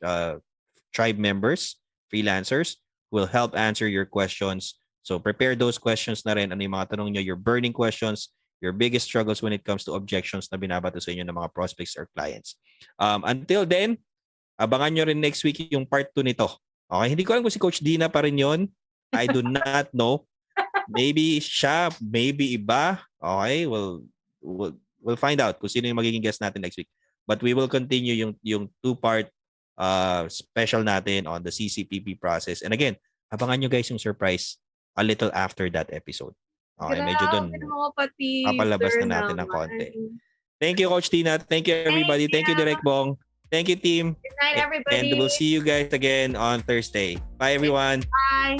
tribe members, freelancers, who will help answer your questions. So prepare those questions na rin. Ano yung mga tanong nyo, your burning questions, your biggest struggles when it comes to objections na binabato sa inyo ng mga prospects or clients. Until then, abangan nyo rin next week yung part 2 nito. Okay, hindi ko alam kung si Coach Dina pa rin yun. I do not know. Maybe siya, maybe iba. Okay, we'll find out kung sino yung magiging guest natin next week. But we will continue yung 2-part special natin on the CCPP process. And again, abangan nyo guys yung surprise a little after that episode. Okay, medyo dun papalabas na natin ng konti. Thank you, Coach Tina. Thank you, everybody. Thank you, Direk Bong. Thank you, team. Good night, And everybody. we'll see you guys again on Thursday. Bye, everyone. Bye.